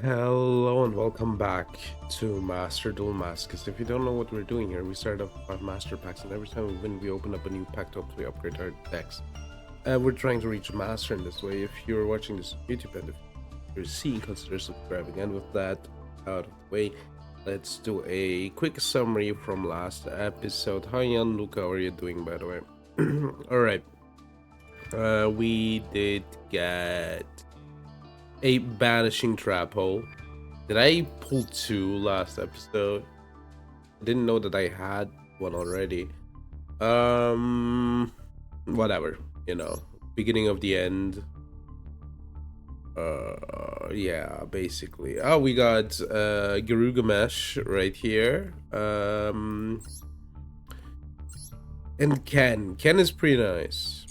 Hello and welcome back to Master Duel Masochist. If you don't know what we're doing here, we start up our master packs, and every time we win, we open up a new pack to hopefully upgrade our decks. We're trying to reach master in this way. If you're watching this on YouTube and if you're seeing, consider subscribing. And with that out of the way, let's do a quick summary from last episode. Hi, Jan Luca, how are you doing, by the way? Alright. We did get a banishing trap hole. Did I pull two last episode? I didn't know that I had one already. Whatever, you know, beginning of the end. Yeah, basically. Oh, we got Garugamesh right here. And Ken is pretty nice.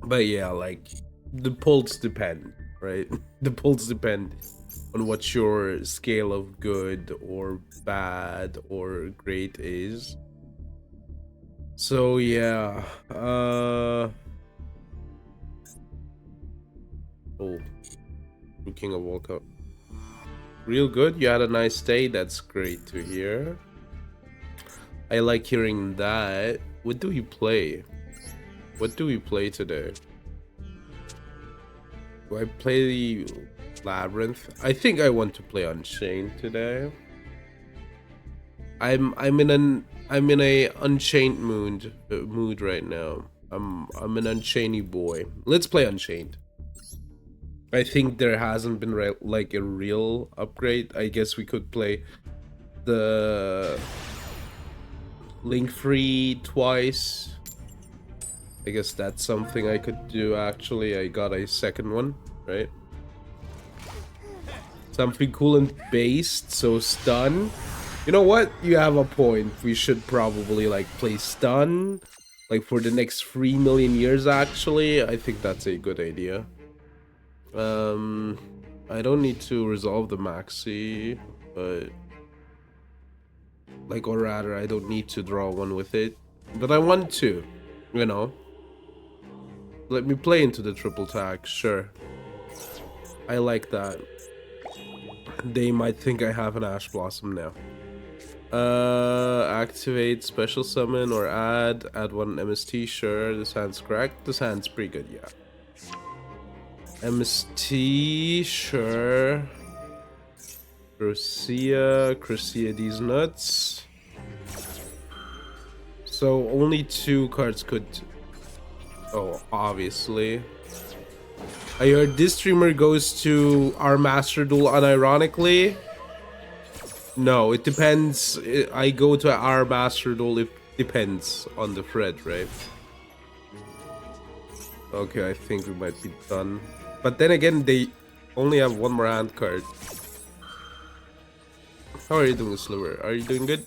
But yeah, like the pulls depend, right? The pulls depend on what your scale of good or bad or great is. So yeah, oh, King of World Cup, real good. You had a nice day. That's great to hear. I like hearing that. What do we play? What do we play today? Do I play the Labyrinth? I think I want to play Unchained today. I'm in a Unchained mood right now. I'm an Unchained boy. Let's play Unchained. I think there hasn't been like a real upgrade. I guess we could play the Link Free twice. I guess that's something I could do actually. I got a second one, right? Something cool and based, so stun. You know what? You have a point. We should probably like play stun like for the next 3 million years actually. I think that's a good idea. I don't need to resolve the maxi, but like, or rather I don't need to draw one with it, but I want to, you know. Let me play into the triple tag, sure. I like that. They might think I have an Ash Blossom now. Activate special summon or add one MST, sure. This hand's correct. This hand's pretty good, yeah. MST, sure. Crucia these nuts. So only two cards could. Oh, obviously. I heard this streamer goes to our Master Duel unironically. No, it depends. I go to our Master Duel, it depends on the thread, right? Okay, I think we might be done. But then again, they only have one more hand card. How are you doing, Sliver? Are you doing good?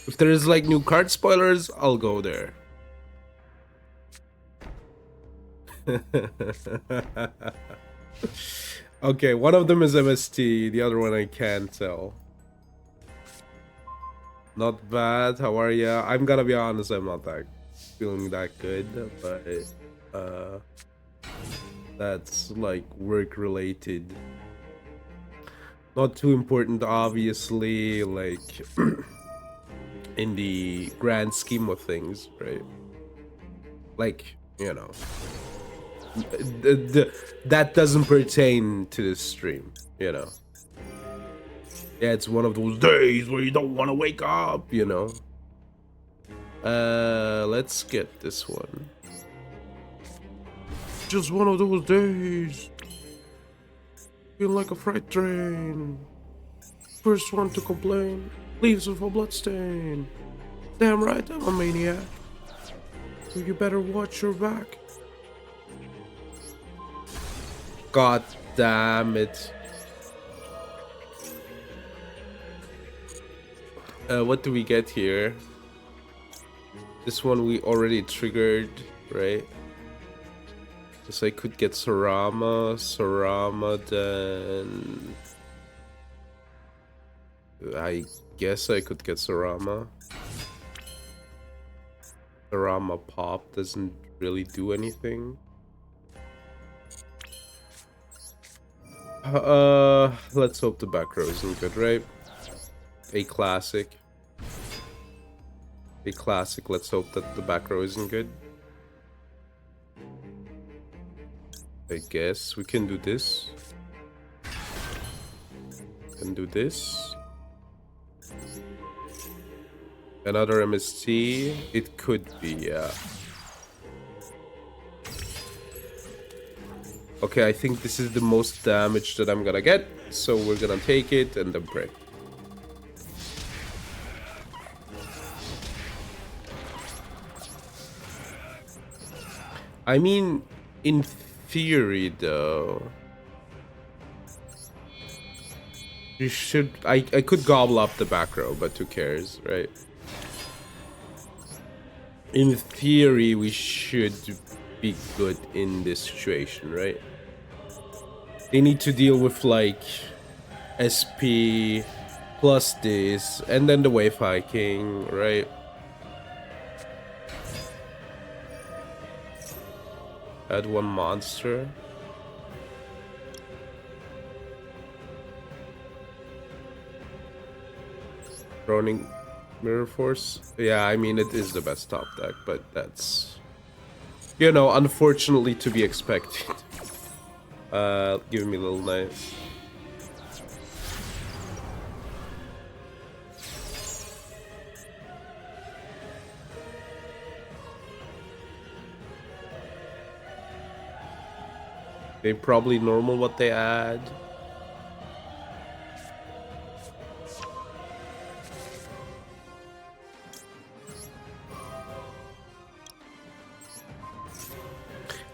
If there is like new card spoilers, I'll go there. Okay, one of them is MST, the other one I can't tell. Not bad. How are ya? I'm gonna be honest, I'm not that feeling that good, but that's like work related. Not too important, obviously, like in the grand scheme of things, right? Like, you know, that doesn't pertain to this stream, you know. Yeah, it's one of those days where you don't want to wake up, you know. Let's get this one. Just one of those days. Feel like a freight train. First one to complain leaves with a bloodstain. Damn right, I'm a maniac. So you better watch your back. God damn it. What do we get here? This one we already triggered, right? So I could get Sarama, then I guess I could get Sarama. Sarama pop doesn't really do anything. Let's hope the back row isn't good, right? A classic. A classic. Let's hope that the back row isn't good. I guess we can do this. Can do this. Another MST. It could be, yeah. Okay, I think this is the most damage that I'm gonna get, so we're gonna take it and then break. I mean, in theory, though, you should. I could gobble up the back row, but who cares, right? In theory, we should be good in this situation, right? They need to deal with like SP plus this, and then the wave hiking, right? Add one monster. Ronin Mirror Force. Yeah, I mean, it is the best top deck, but that's, you know, unfortunately to be expected. Give me a little knife. They probably normal what they add.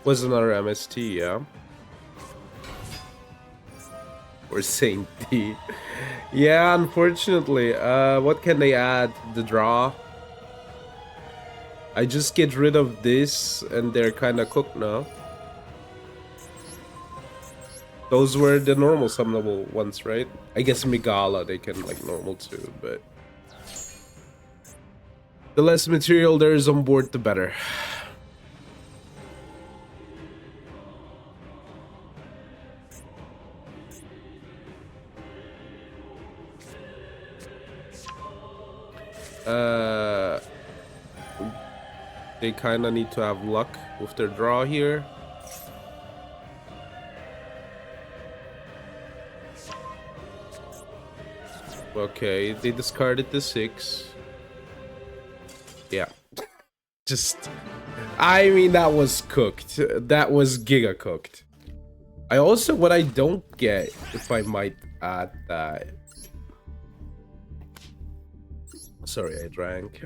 Was another MST, yeah. Or Saint D. Yeah, unfortunately. What can they add? The draw. I just get rid of this and they're kind of cooked now. Those were the normal summonable ones, right? I guess Migala they can like normal too, but the less material there is on board, the better. They kind of need to have luck with their draw here. Okay, they discarded the 6. Yeah. Just, I mean, that was cooked. That was giga cooked. I also, what I don't get, if I might add that. Sorry, I drank.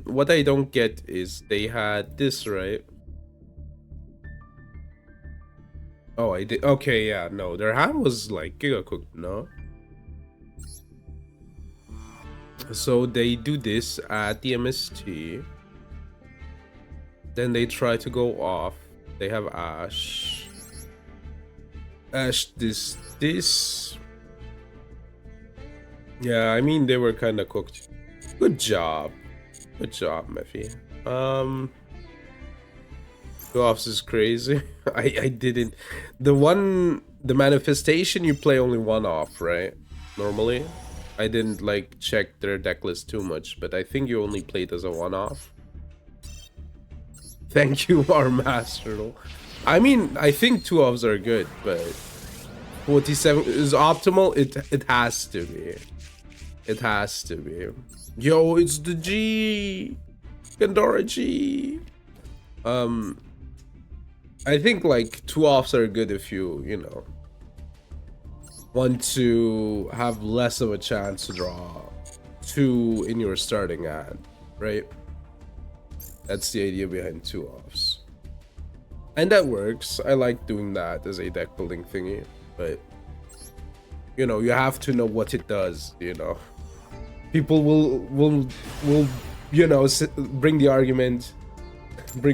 What I don't get is they had this, right? Oh, I did. Okay, yeah, no, their hand was like giga cooked, no? So they do this at the MST. Then they try to go off. They have Ash. Ash this. Yeah, I mean, they were kind of cooked. Good job. Good job, Mephi. Two offs is crazy. I didn't. The manifestation, you play only one off, right? Normally. I didn't like check their deck list too much, but I think you only played as a one-off. Thank you, our master. I mean, I think 2 offs are good, but 47 is optimal. It has to be. It has to be. Yo, it's the G, Pandora G. I think like 2 offs are good if you know, want to have less of a chance to draw 2 in your starting hand, right? That's the idea behind 2 offs. And that works. I like doing that as a deck building thingy, but you know, you have to know what it does, you know. People will you know, bring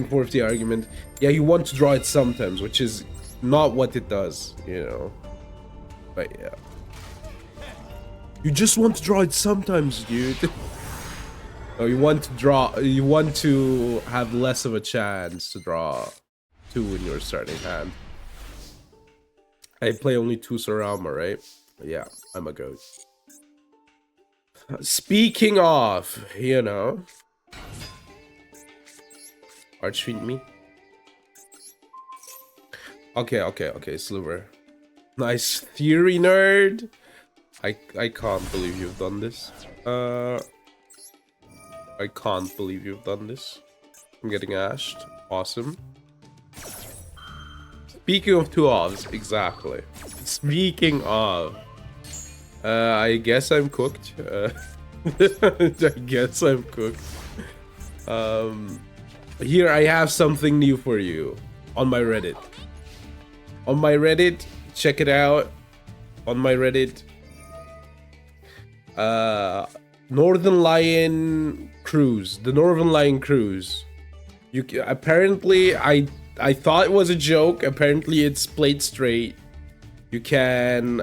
forth the argument. Yeah, you want to draw it sometimes, which is not what it does, you know. But yeah. You just want to draw it sometimes, dude. No, you want to have less of a chance to draw 2 in your starting hand. I play only 2 Sorama, right? Yeah, I'm a goat. Speaking of, you know, Archfiend me. Okay, Sliver. Nice theory, nerd. I can't believe you've done this. I can't believe you've done this. I'm getting ashed. Awesome. Speaking of 2 offs, exactly. Speaking of, I guess I'm cooked. I guess I'm cooked. Here I have something new for you on my Reddit. On my Reddit, check it out. On my Reddit, Northern Lion Cruise, the Northern Lion Cruise. You apparently, I thought it was a joke. Apparently, it's played straight. You can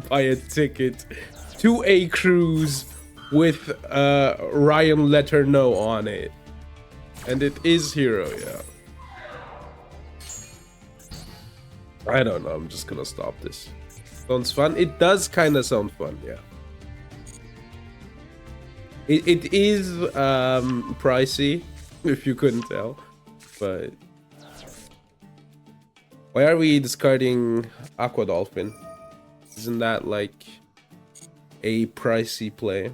buy a ticket to a cruise with Ryan Let Her Know on it, and it is Hero, yeah. I don't know. I'm just gonna stop this. Sounds fun. It does kind of sound fun, yeah. It is pricey, if you couldn't tell, but why are we discarding Aqua Dolphin? Isn't that like a pricey play?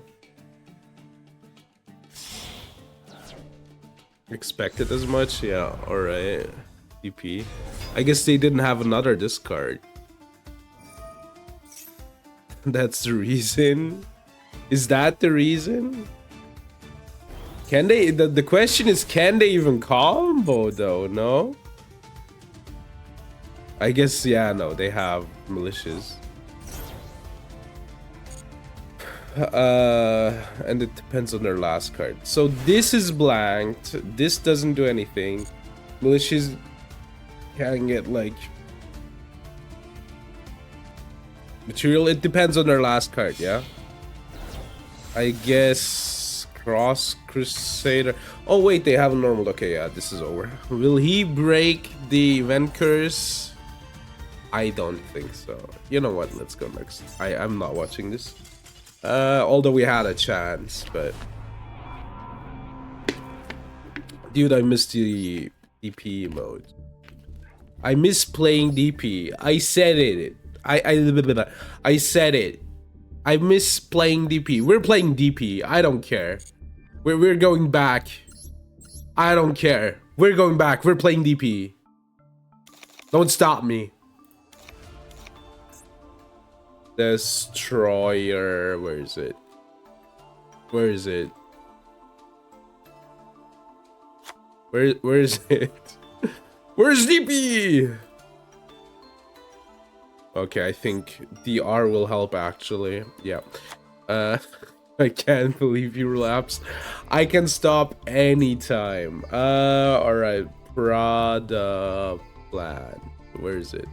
Expected as much? Yeah, alright. DP. I guess they didn't have another discard. That's the reason? Is that the reason? Can they? The question is, can they even combo though? No? I guess, yeah, no, they have militias. And it depends on their last card. So this is blanked. This doesn't do anything. Militias can get like material. It depends on their last card, yeah. I guess Cross Crusader. Oh wait, they have a normal. Okay, yeah, this is over. Will he break the event curse? I don't think so. You know what? Let's go next. I'm not watching this. Although we had a chance, but dude, I missed the DP mode. I miss playing DP. I said it. I said it. I miss playing DP. We're playing DP. I don't care. We're going back. I don't care. We're going back. We're playing DP. Don't stop me. Destroyer. Where is it? Where is it? Where is it? Where's DP? Okay, I think DR will help actually. Yeah. I can't believe you relapsed. I can stop anytime. Alright. Prada plan. Where is it?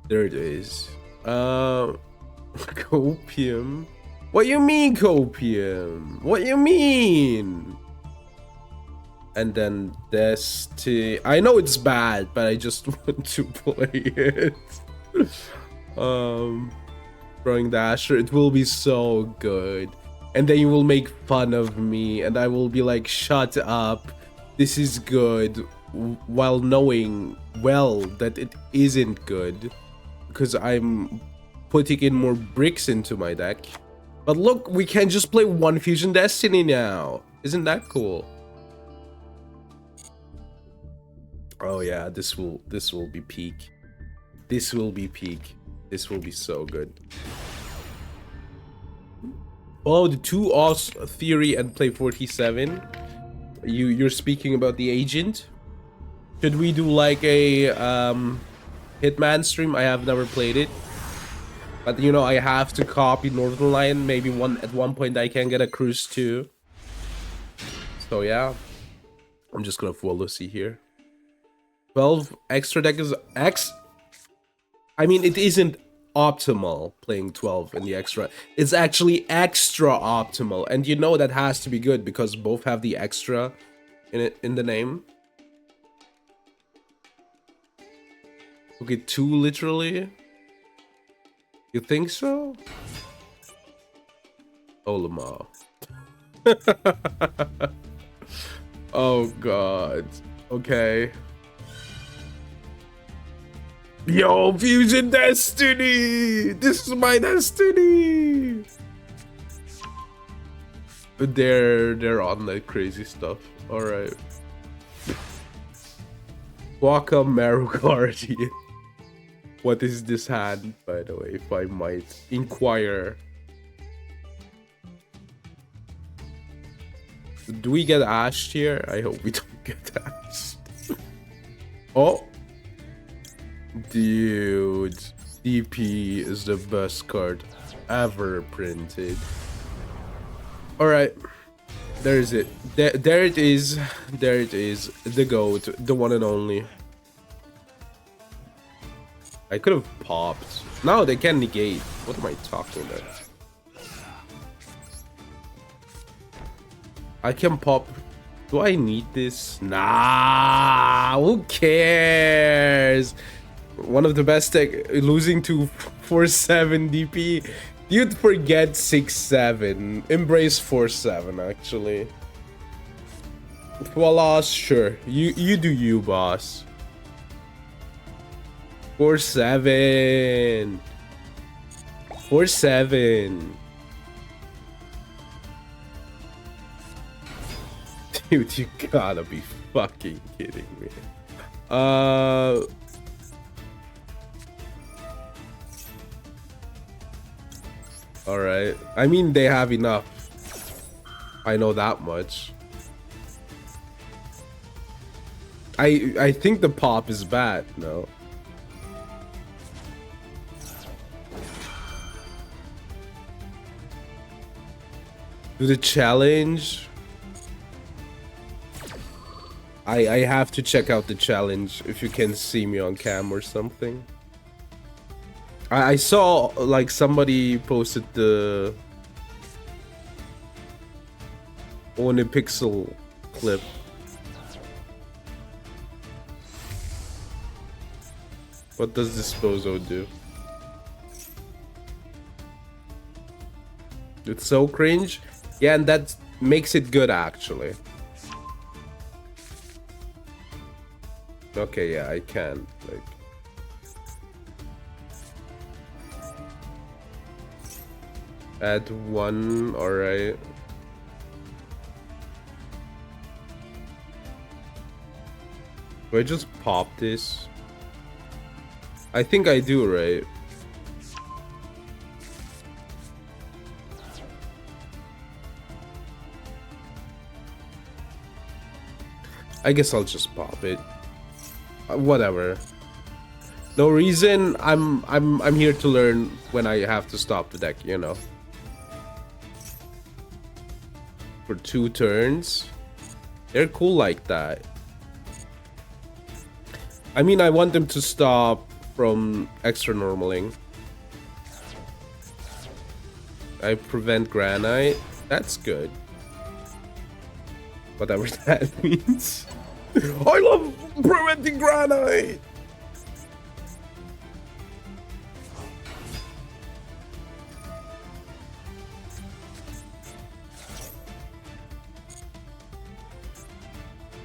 There it is. Copium. What you mean, Copium? What you mean? And then I know it's bad, but I just want to play it. Throwing the Asher, it will be so good. And then you will make fun of me, and I will be like, shut up. This is good. While knowing well that it isn't good. Because I'm putting in more bricks into my deck. But look, we can just play one Fusion Destiny now. Isn't that cool? Oh yeah, this will be peak. This will be peak. This will be so good. Oh, the 2 Oz theory and play 47. You're speaking about the agent? Should we do like a Hitman stream? I have never played it. But you know, I have to copy Northern Lion. Maybe at one point I can get a cruise too. So yeah. I'm just gonna follow see here. 12 extra deck is I mean, it isn't optimal playing 12 in the extra. It's actually extra optimal, and you know that has to be good, because both have the extra in the name. Okay, 2 literally? You think so? Oh, Lamar. Oh, God. Okay. Yo, Fusion Destiny! This is my destiny! They're on that crazy stuff. Alright. Waka Maru Guardian. What is this hand, by the way, if I might inquire? Do we get ashed here? I hope we don't get ashed. Oh! Dude, DP is the best card ever printed. Alright, there's it. There it is. There it is. The GOAT, the one and only. I could have popped. No, they can negate. What am I talking about? I can pop. Do I need this? Nah, who cares? One of the best tech, losing to 4-7 DP. You'd forget 6-7. Embrace 4-7 actually. Voila, sure. You do you, boss. 4-7. 4-7. Dude, you gotta be fucking kidding me. Alright. I mean, they have enough. I know that much. I think the pop is bad, no? Do the challenge? I have to check out the challenge if you can see me on cam or something. I saw like somebody posted the Onipixel clip. What does this bozo do? It's so cringe. Yeah, and that makes it good actually. Okay, yeah, I can like add 1, alright. Do I just pop this? I think I do, right? I guess I'll just pop it. Whatever. No reason. I'm here to learn when I have to stop the deck, you know. For 2 turns. They're cool like that. I mean, I want them to stop from extra normaling. I prevent granite. That's good. Whatever that means. I love preventing granite.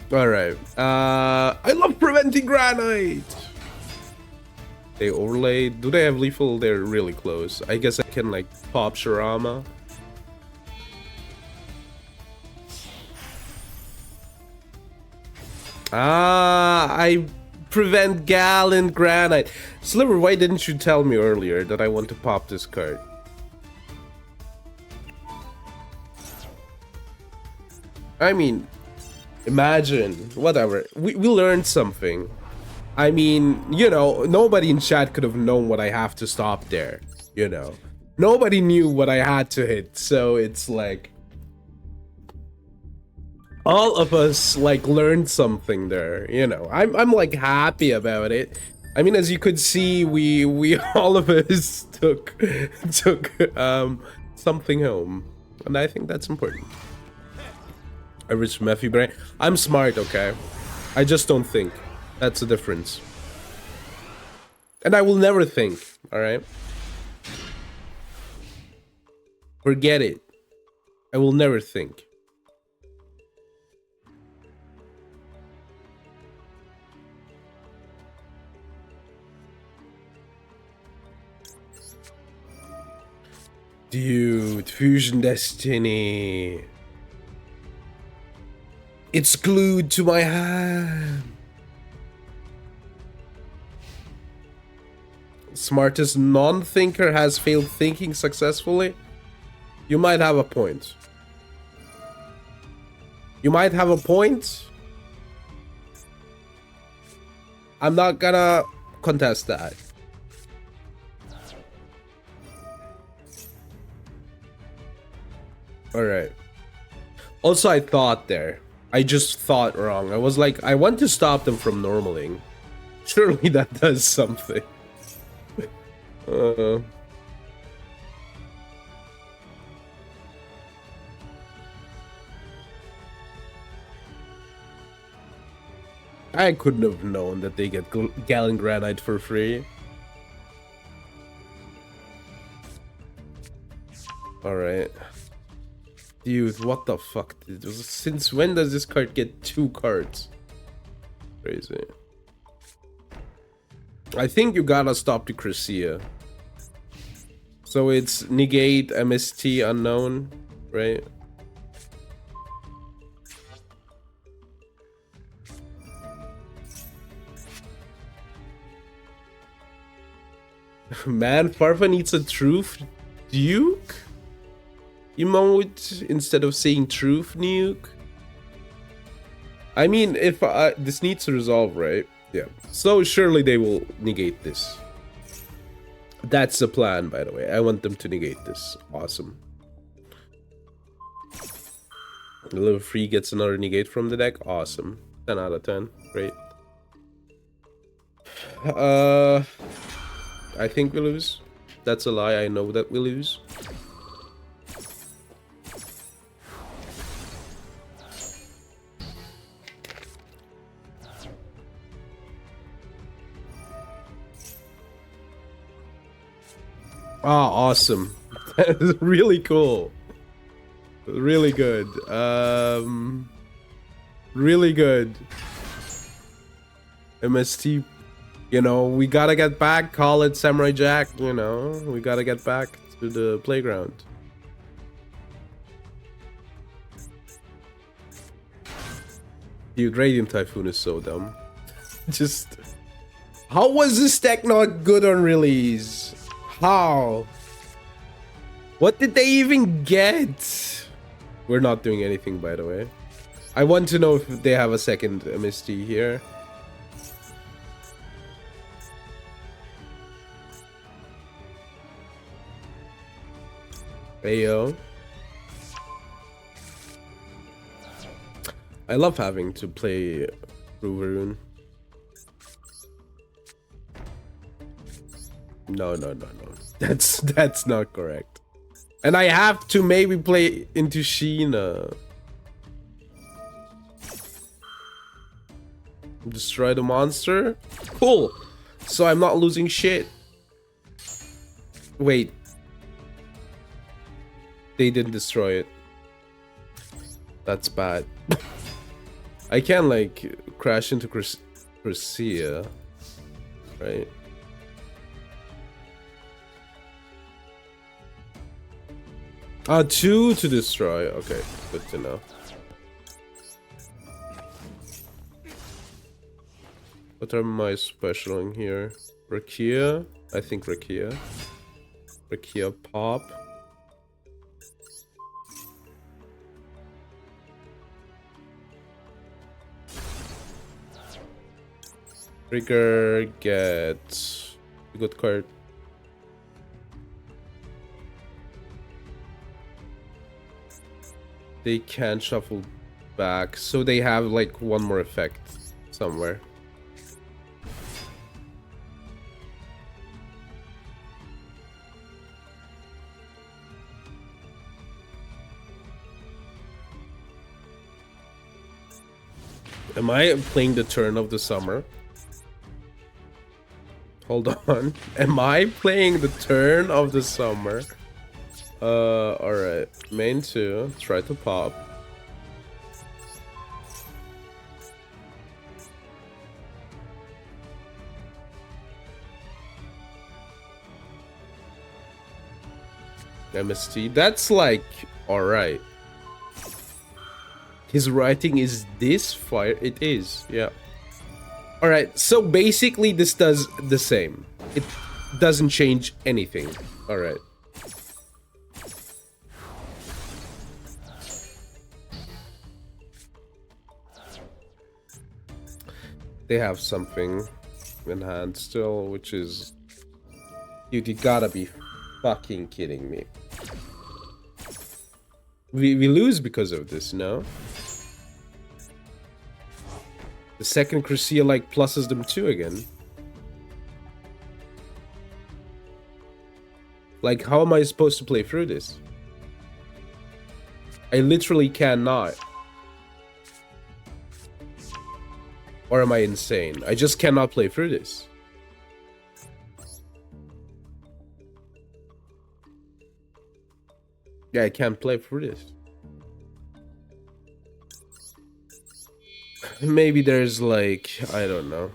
Alright. I love preventing granite. They overlay. Do they have lethal? They're really close. I guess I can like pop Shirama. I prevent Gal and Granite. Sliver, why didn't you tell me earlier that I want to pop this card? I mean, imagine, whatever. We learned something. I mean, you know, nobody in chat could have known what I have to stop there, you know. Nobody knew what I had to hit, so it's like all of us like learned something there, you know. I'm like happy about it. I mean, as you could see, we all of us took something home, and I think that's important. A rich Mephi brain. I'm smart, okay? I just don't think. That's the difference. And I will never think, alright? Forget it. I will never think. Dude, Fusion Destiny. It's glued to my hand. Smartest non-thinker has failed thinking successfully. You might have a point. You might have a point. I'm not gonna contest that. Alright. Also, I thought there. I just thought wrong. I was like, I want to stop them from normaling. Surely that does something. I couldn't have known that they get Gallon Granite for free. Alright. Dude, what the fuck? Since when does this card get 2 cards? Crazy. I think you gotta stop the Crescia. So it's negate, MST, unknown, right? Man, Farfa needs a truth duke emote instead of saying truth nuke. I mean, if this needs to resolve, right? Yeah. So surely they will negate this. That's the plan, by the way. I want them to negate this. Awesome. Level 3 gets another negate from the deck. Awesome. 10 out of 10. Great. I think we lose. That's a lie. I know that we lose. Ah, awesome. That is really cool. Really good. Really good. MST, you know, we gotta get back. Call it Samurai Jack, you know. We gotta get back to the playground. Dude, Radiant Typhoon is so dumb. Just... How was this deck not good on release? How? What did they even get? We're not doing anything, by the way. I want to know if they have a second MST here. Ayo. I love having to play Ruvarune. No. That's not correct. And I have to maybe play into Sheena. Destroy the monster? Cool. So I'm not losing shit. Wait. They didn't destroy it. That's bad. I can like crash into Crescia, right? Ah, 2 to destroy. Okay, good to know. What am I specialing here? Rakia? I think Rakia. Rakia pop. Trigger, get a good card. They can shuffle back, so they have like one more effect somewhere. Am I playing the turn of the summer? Hold on. Am I playing the turn of the summer? Alright. Main 2. Try to pop. MST. That's like... Alright. His writing is this fire? It is, yeah. Alright, so basically this does the same. It doesn't change anything. Alright. They have something in hand still, which is... Dude, you gotta be fucking kidding me. We lose because of this, no? The second Crescia like pluses them 2 again. Like, how am I supposed to play through this? I literally cannot. Or am I insane? I just cannot play through this. Yeah, I can't play through this. Maybe there's like, I don't know.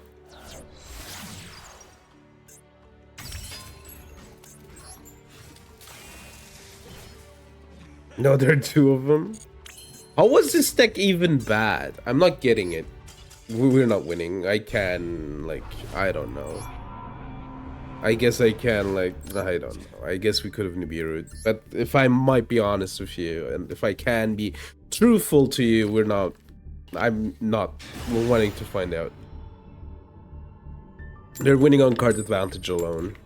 No, there are 2 of them. How was this deck even bad? I'm not getting it. We're not winning. I can, like, I don't know. I guess I can, like, I don't know. I guess we could have Nibiru'd. But if I might be honest with you, and if I can be truthful to you, we're not... I'm not wanting to find out. They're winning on card advantage alone.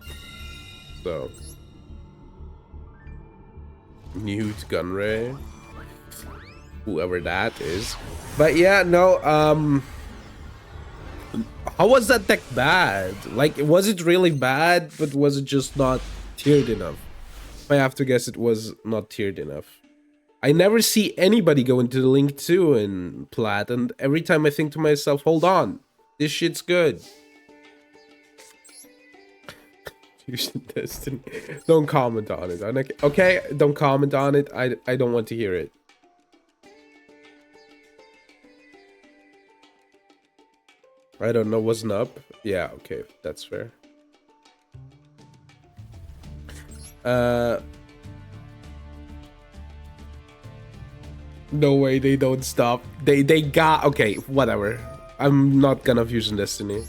So. Newt Gunray. Whoever that is. But yeah, no, how was that deck bad? Like, was it really bad, but was it just not tiered enough? I have to guess it was not tiered enough. I never see anybody go into the Link 2 in Plat, and every time I think to myself, hold on, this shit's good. Fusion Destiny. Don't comment on it. Okay, don't comment on it. I don't want to hear it. I don't know, wasn't up? Yeah, okay, that's fair. No way, they don't stop. They got... Okay, whatever. I'm not gonna Fusion Destiny.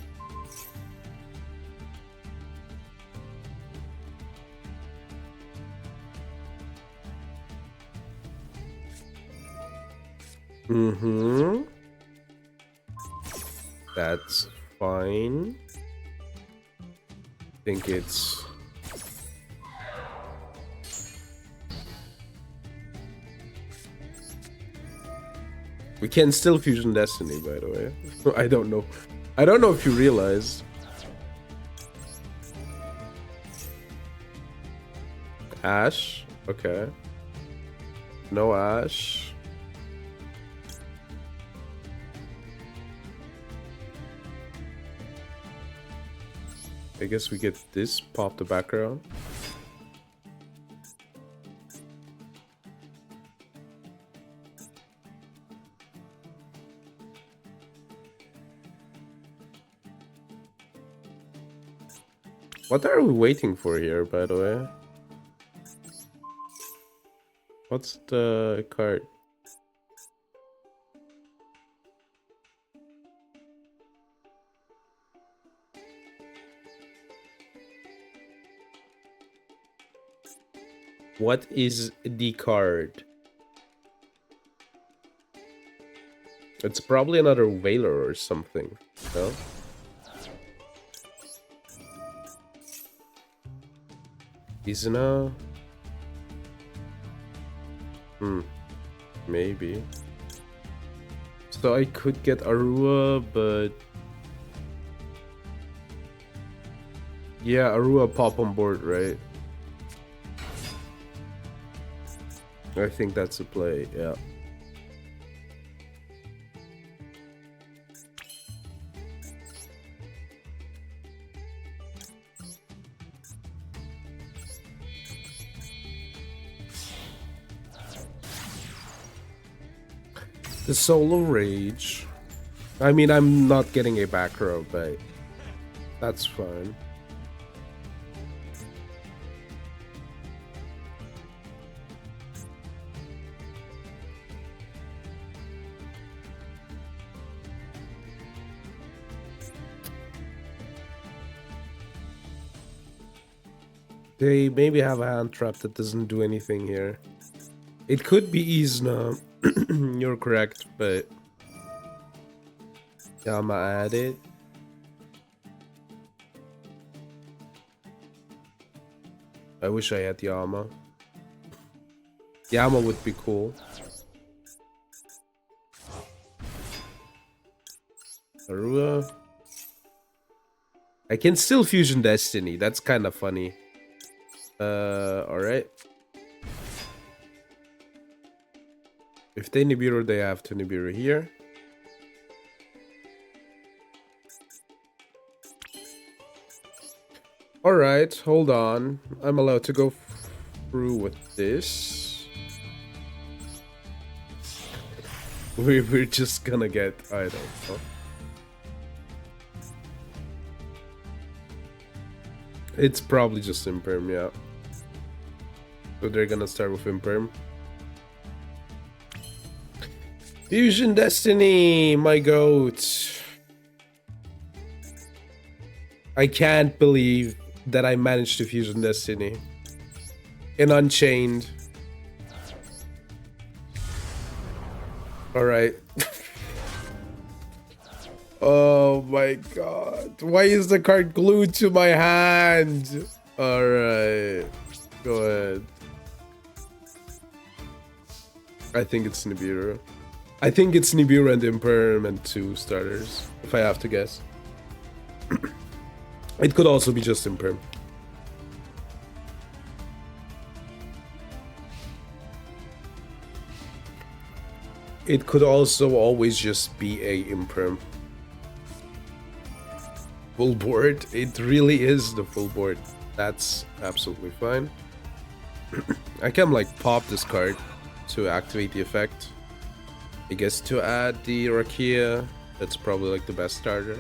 Mm-hmm. That's fine. I think it's... We can still Fusion Destiny, by the way. I don't know. I don't know if you realize. Ash. Okay. No Ash. I guess we get this, pop the background. What are we waiting for here, by the way? What's the card? What is the card? It's probably another Whaler or something, no? Izuna? Maybe. So I could get Arua, but... Yeah, Arua pop on board, right? I think that's a play, yeah. The Solo Rage. I mean, I'm not getting a back row, but that's fine. They maybe have a hand trap that doesn't do anything here. It could be Isna. You're correct, but yeah, I'ma add it. I wish I had Yama. Yama would be cool. Arua. I can still Fusion Destiny. That's kind of funny. Alright. If they Nibiru, they have to Nibiru here. Alright, hold on. I'm allowed to go through with this. We're just gonna get idle. Huh? It's probably just Imperm, yeah. So they're gonna start with Imperm. Fusion Destiny, my goat. I can't believe that I managed to Fusion Destiny. In Unchained. Alright. Oh my god. Why is the card glued to my hand? Alright. Go ahead. I think it's Nibiru. I think it's Nibiru and Imperm and 2 starters, if I have to guess. It could also be just Imperm. It could also always just be a Imperm. Full board. It really is the full board. That's absolutely fine. I can like pop this card to activate the effect. I guess to add the Rakia, that's probably like the best starter.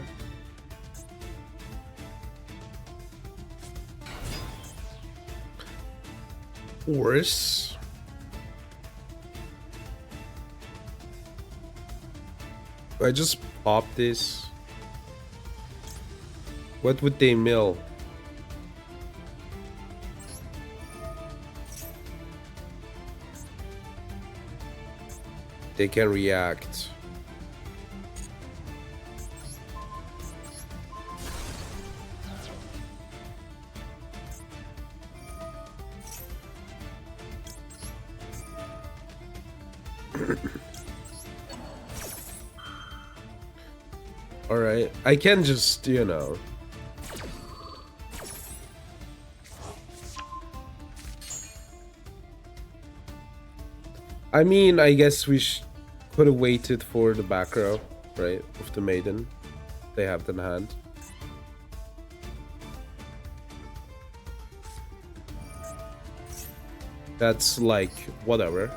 Worse. I just pop this. What would they mill? They can react. All right, I can just, you know. I mean, I guess we could have waited for the back row, right? With the Maiden. They have it in hand. That's like, whatever.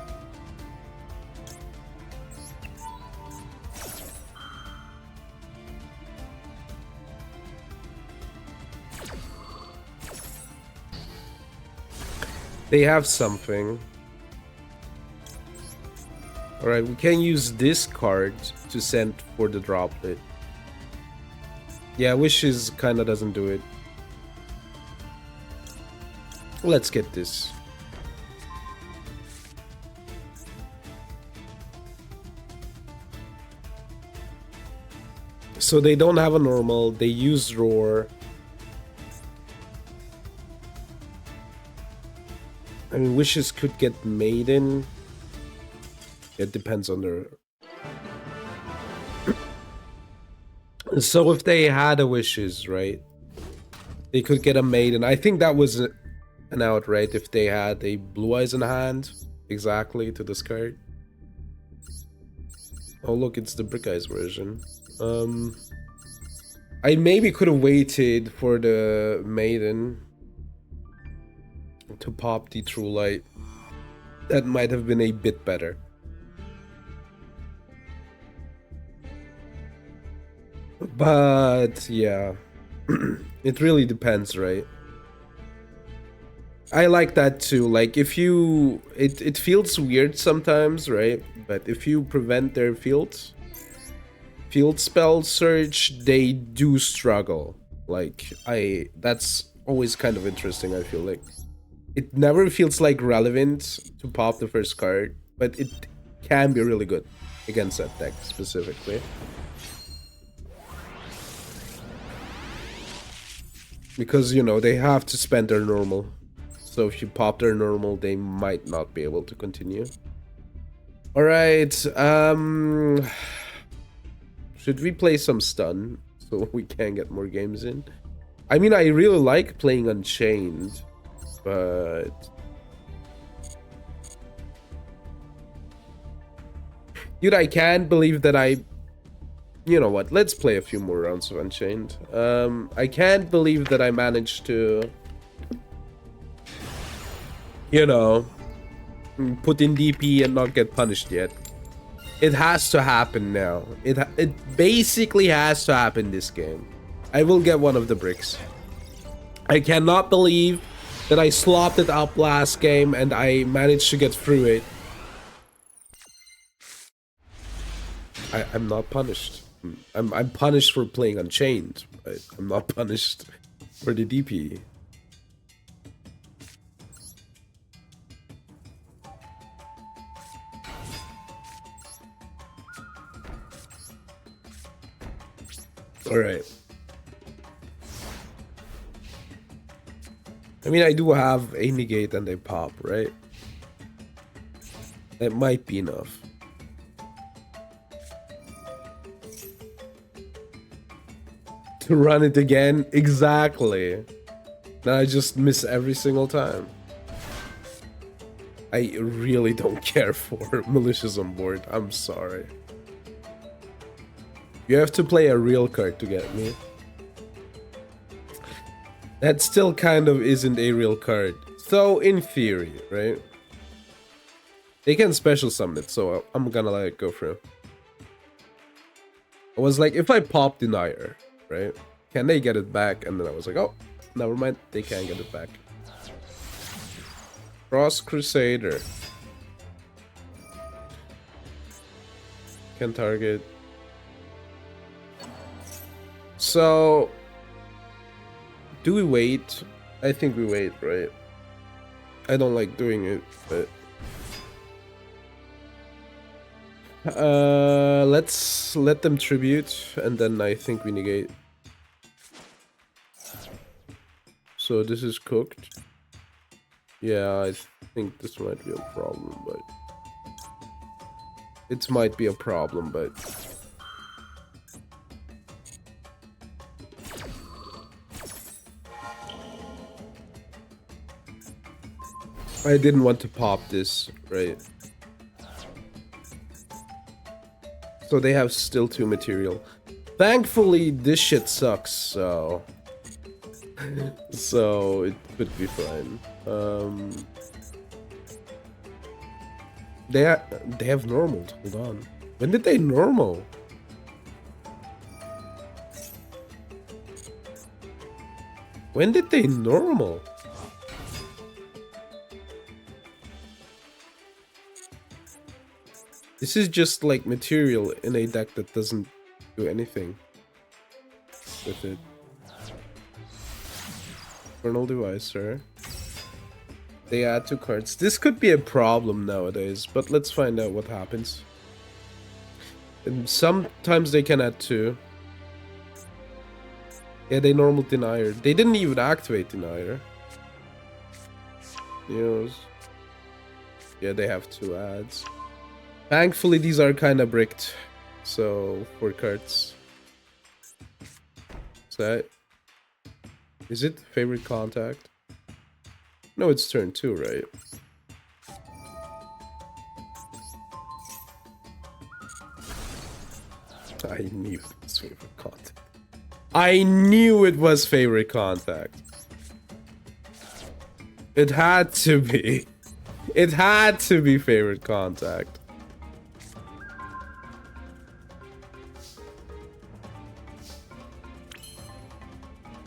They have something. Alright, we can use this card to send for the droplet. Yeah, Wishes kinda doesn't do it. Let's get this. So they don't have a normal, they use Roar. I mean, Wishes could get Maiden. It depends on their... So if they had a Wishes, right? They could get a Maiden. I think that was an out, right? If they had a Blue Eyes in hand. Exactly, to discard. Oh look, it's the Brick Eyes version. I maybe could have waited for the Maiden to pop the True Light. That might have been a bit better. But yeah, it really depends, right? I like that too. Like if you, it feels weird sometimes, right? But if you prevent their field spell surge, they do struggle. Like that's always kind of interesting. I feel like it never feels like relevant to pop the first card, but it can be really good against that deck specifically. Because, you know, they have to spend their normal. So if you pop their normal, they might not be able to continue. Alright, should we play some stun so we can get more games in? I mean, I really like playing Unchained, but... Dude, I can't believe that I... You know what, let's play a few more rounds of Unchained. I can't believe that I managed to... You know, put in DP and not get punished yet. It has to happen now. It basically has to happen this game. I will get one of the bricks. I cannot believe that I slopped it up last game and I managed to get through it. I'm not punished. I'm punished for playing Unchained, but I'm not punished for the DP. Alright. I mean, I do have a negate and a pop, right? That might be enough. To run it again? Exactly. Now I just miss every single time. I really don't care for malicious on board. I'm sorry. You have to play a real card to get me. That still kind of isn't a real card. So, in theory, right? They can special summon it, so I'm gonna let it go through. I was like, if I pop Denier, right? Can they get it back? And then I was like, oh, never mind. They can't get it back. Cross Crusader. Can target. So, do we wait? I think we wait, right? I don't like doing it, but... let's let them tribute, and then I think we negate. So this is cooked. Yeah, I think this might be a problem, but... It might be a problem, but... I didn't want to pop this, right? So they have still 2 material. Thankfully, this shit sucks, so... so it could be fine. They have normaled. Hold on. When did they normal? When did they normal? This is just like material in a deck that doesn't do anything with it. Infernal Devicer. They add 2 cards. This could be a problem nowadays, but let's find out what happens. And sometimes they can add 2. Yeah, they normal Denier. They didn't even activate Denier. Yes. Yeah, they have 2 adds. Thankfully, these are kind of bricked. So, 4 cards. So, is it favorite contact? No, it's turn 2, right? I knew it was favorite contact. I knew it was favorite contact. It had to be. It had to be favorite contact.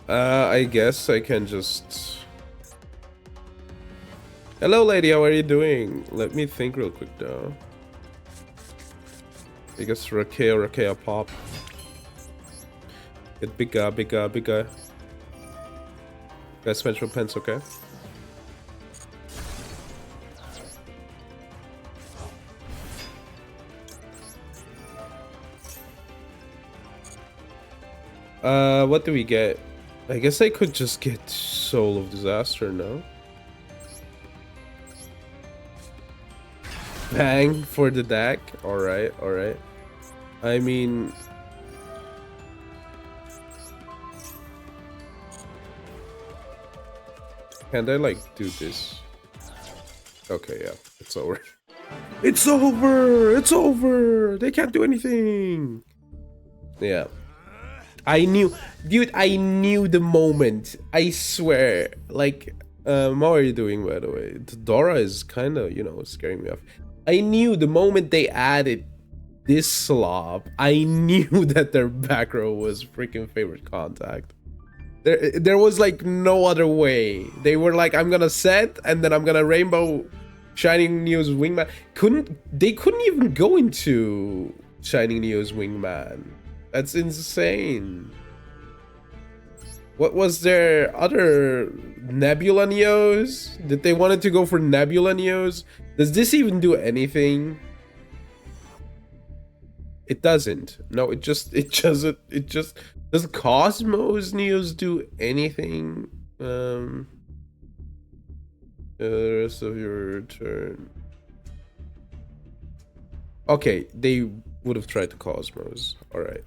I guess I can just... Hello, lady, how are you doing? Let me think real quick, though. I guess Rakea pop. Get bigger. Guys, smash for pens, okay? What do we get? I guess I could just get Soul of Disaster, no? Bang for the deck. Alright. I mean... Can I, like, do this? Okay, yeah. It's over. It's over! They can't do anything! Yeah. I knew... Dude, I knew the moment. I swear. Like, how are you doing, by the way? Dora is kind of, you know, scaring me off. I knew the moment they added this slop, I knew that their back row was freaking favorite contact. There was like no other way. They were like, I'm gonna set, and then I'm gonna rainbow Shining Neo's Wingman. They couldn't even go into Shining Neo's Wingman. That's insane. What was their other Nebula Neos? Did they wanted to go for Nebula Neos? Does this even do anything? It doesn't. No, it just does Cosmos Neos do anything? The rest of your turn. Okay, they would have tried the Cosmos. Alright.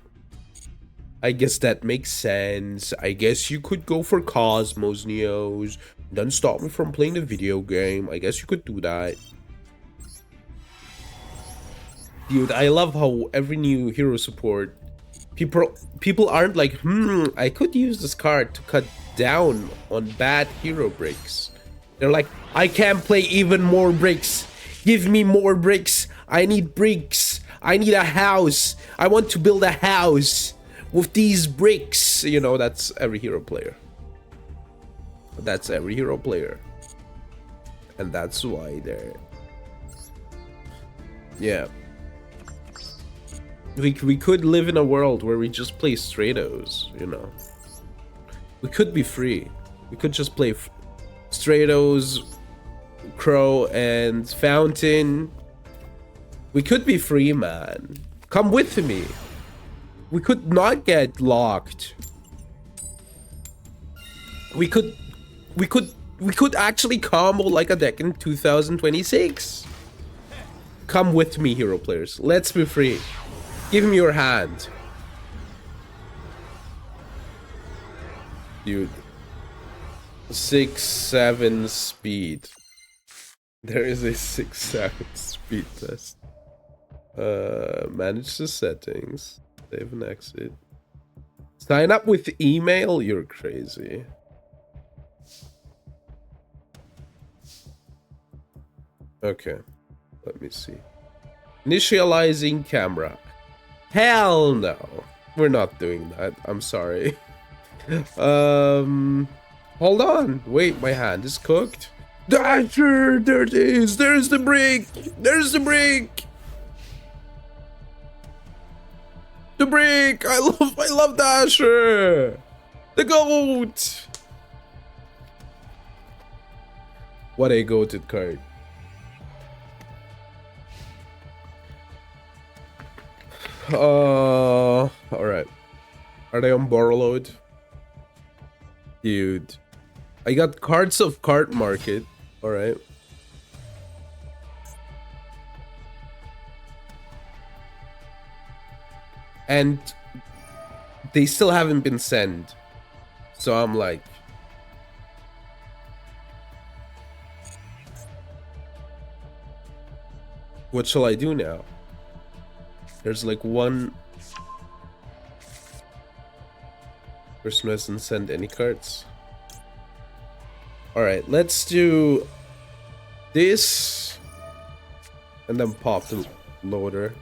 I guess that makes sense. I guess you could go for Cosmos Neos. Don't stop me from playing the video game. I guess you could do that. Dude, I love how every new hero support, people aren't like, I could use this card to cut down on bad hero breaks. They're like, I can play even more bricks. Give me more bricks. I need bricks. I need a house. I want to build a house with these bricks. You know, that's every hero player. That's every hero player. And that's why they're... Yeah. We could live in a world where we just play Stratos, you know. We could be free. We could just play Stratos, Crow, and Fountain. We could be free, man. Come with me. We could not get locked. We could actually combo like a deck in 2026. Come with me, hero players. Let's be free. Give me your hand. Dude. 6-7 speed. There is a 6-7 speed test. Manage the settings. Save and exit. Sign up with email? You're crazy. Okay. Let me see. Initializing camera. Hell no. We're not doing that. I'm sorry. Hold on. Wait, my hand is cooked. Dasher! There it is! There's the brick! There's the brick! The brick! I love Dasher! The goat! What a goated card. Alright. Are they on borrow load? Dude. I got cards of card market. Alright. And they still haven't been sent. So I'm like... What shall I do now? There's like one person who hasn't sent any cards. Alright, let's do this and then pop the loader.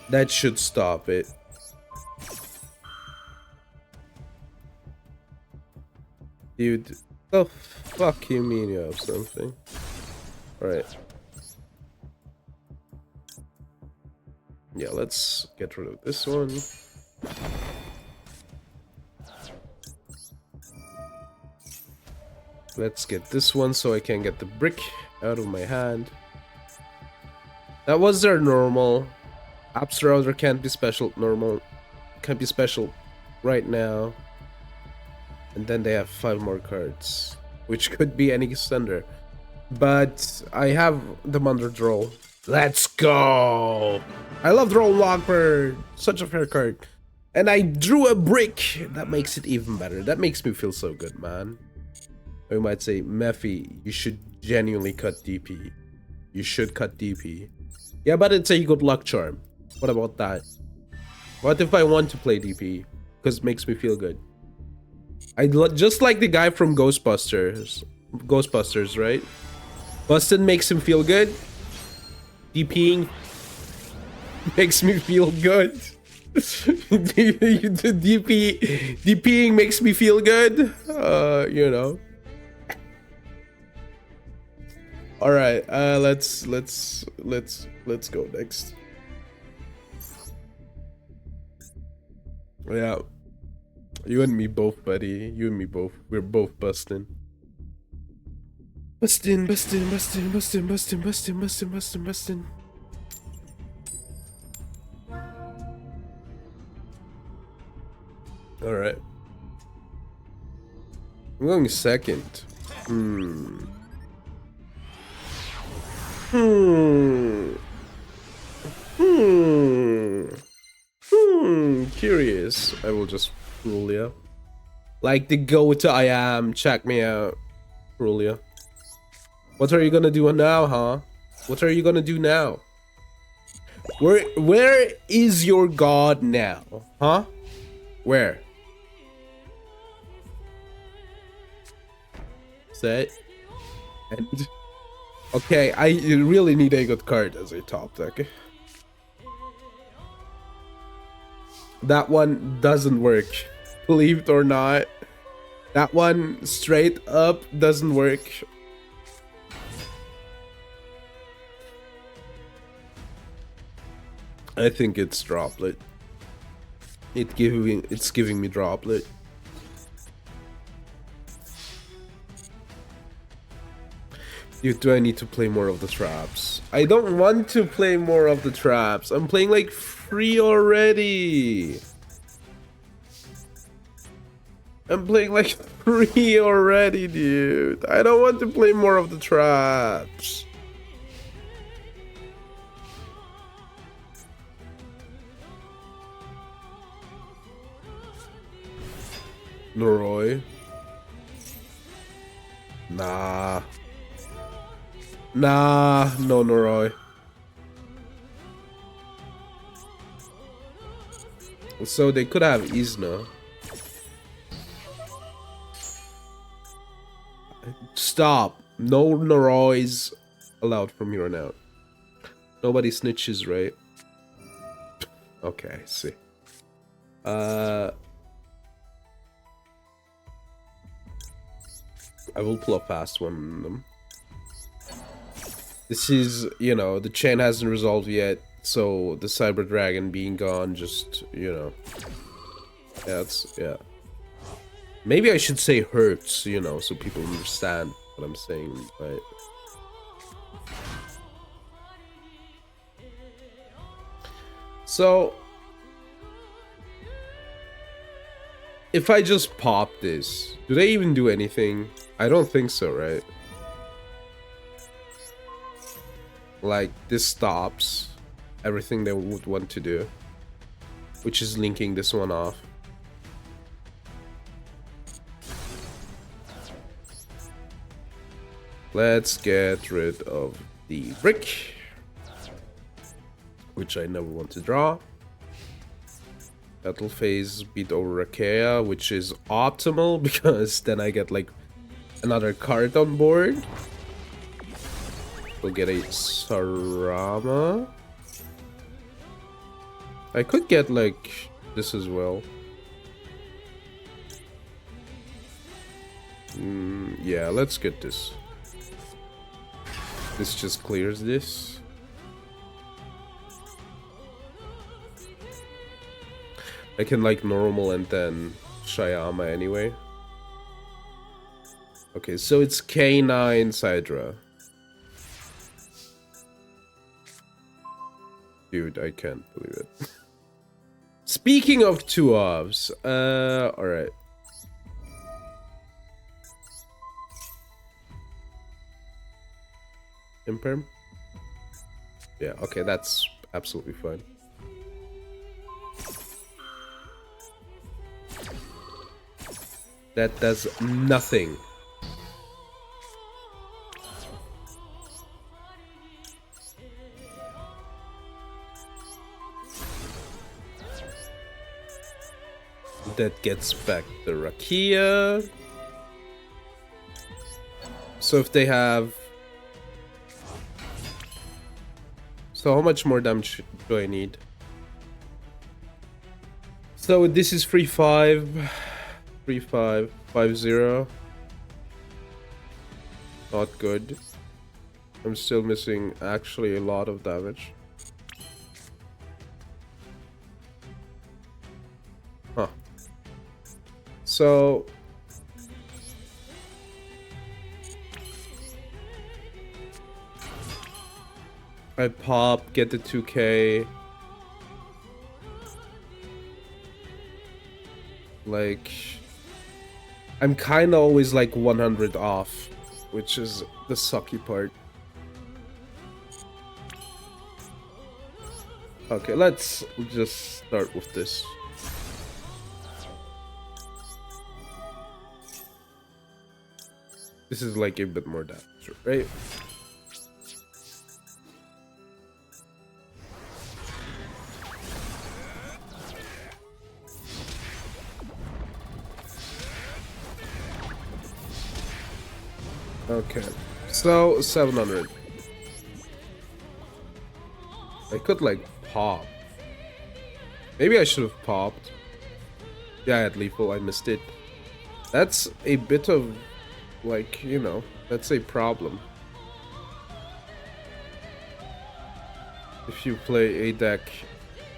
That should stop it. Dude, the fuck you mean you have something? Alright. Yeah, let's get rid of this one. Let's get this one so I can get the brick out of my hand. That was their normal. Abstrauder can't be special. Normal can't be special right now. And then they have 5 more cards, which could be any sender. But I have them under draw. Let's go! I love Draw Lockbird. Such a fair card. And I drew a brick. That makes it even better. That makes me feel so good, man. We might say, Mephi, you should genuinely cut DP. You should cut DP. Yeah, but it's a good luck charm. What about that? What if I want to play DP? Because it makes me feel good. Just like the guy from Ghostbusters. Ghostbusters, right? Bustin makes him feel good. DPing makes me feel good. DPing makes me feel good. You know. All right, let's go next. Yeah, you and me both, buddy. You and me both. We're both busting. Busting. All right. I'm going second. Curious. I will just rule you. Like the goat I am. Check me out. Rule you. What are you gonna do now, huh? What are you gonna do now? Where is your god now? Huh? Where? Set. And okay, I really need a good card as a top deck. That one doesn't work. Believe it or not. That one straight up doesn't work. I think it's droplet. It's giving me droplet. Do I need to play more of the traps? I don't want to play more of the traps. I'm playing like 3 already. I'm playing like 3 already, dude. I don't want to play more of the traps. Noroi. Nah. Nah, no Noroi. So they could have Isna. Stop. No Norois allowed from here on out. Nobody snitches, right? Okay, I see. I will pull a fast one on them. This is, you know, the chain hasn't resolved yet, so the Cyber Dragon being gone just, you know. Yeah, yeah. Maybe I should say hurts, you know, so people understand what I'm saying, right? So, if I just pop this, do they even do anything? I don't think so, right? Like, this stops everything they would want to do, which is linking this one off. Let's get rid of the brick, which I never want to draw. Battle phase beat over Rakea, which is optimal because then I get like another card on board. We'll get a Sarama. I could get like this as well. Yeah, let's get this. This just clears this. I can like normal and then Shyama anyway. Okay, so it's K9 Sidra. Dude, I can't believe it. Speaking of 2-ofs, alright. Imperm? Yeah, okay, that's absolutely fine. That does nothing. That gets back the Rakia. So if they have... So how much more damage do I need? So this is 3-5. 3-5. 5-0. Not good. I'm still missing actually a lot of damage. Huh. So... I pop, get the 2k. Like... I'm kinda always like 100 off, which is the sucky part. Okay, let's just start with this. This is like a bit more damage, right? Okay, so 700. I could like pop. Maybe I should have popped. Yeah, I had lethal, I missed it. That's a bit of, like, you know, that's a problem. If you play a deck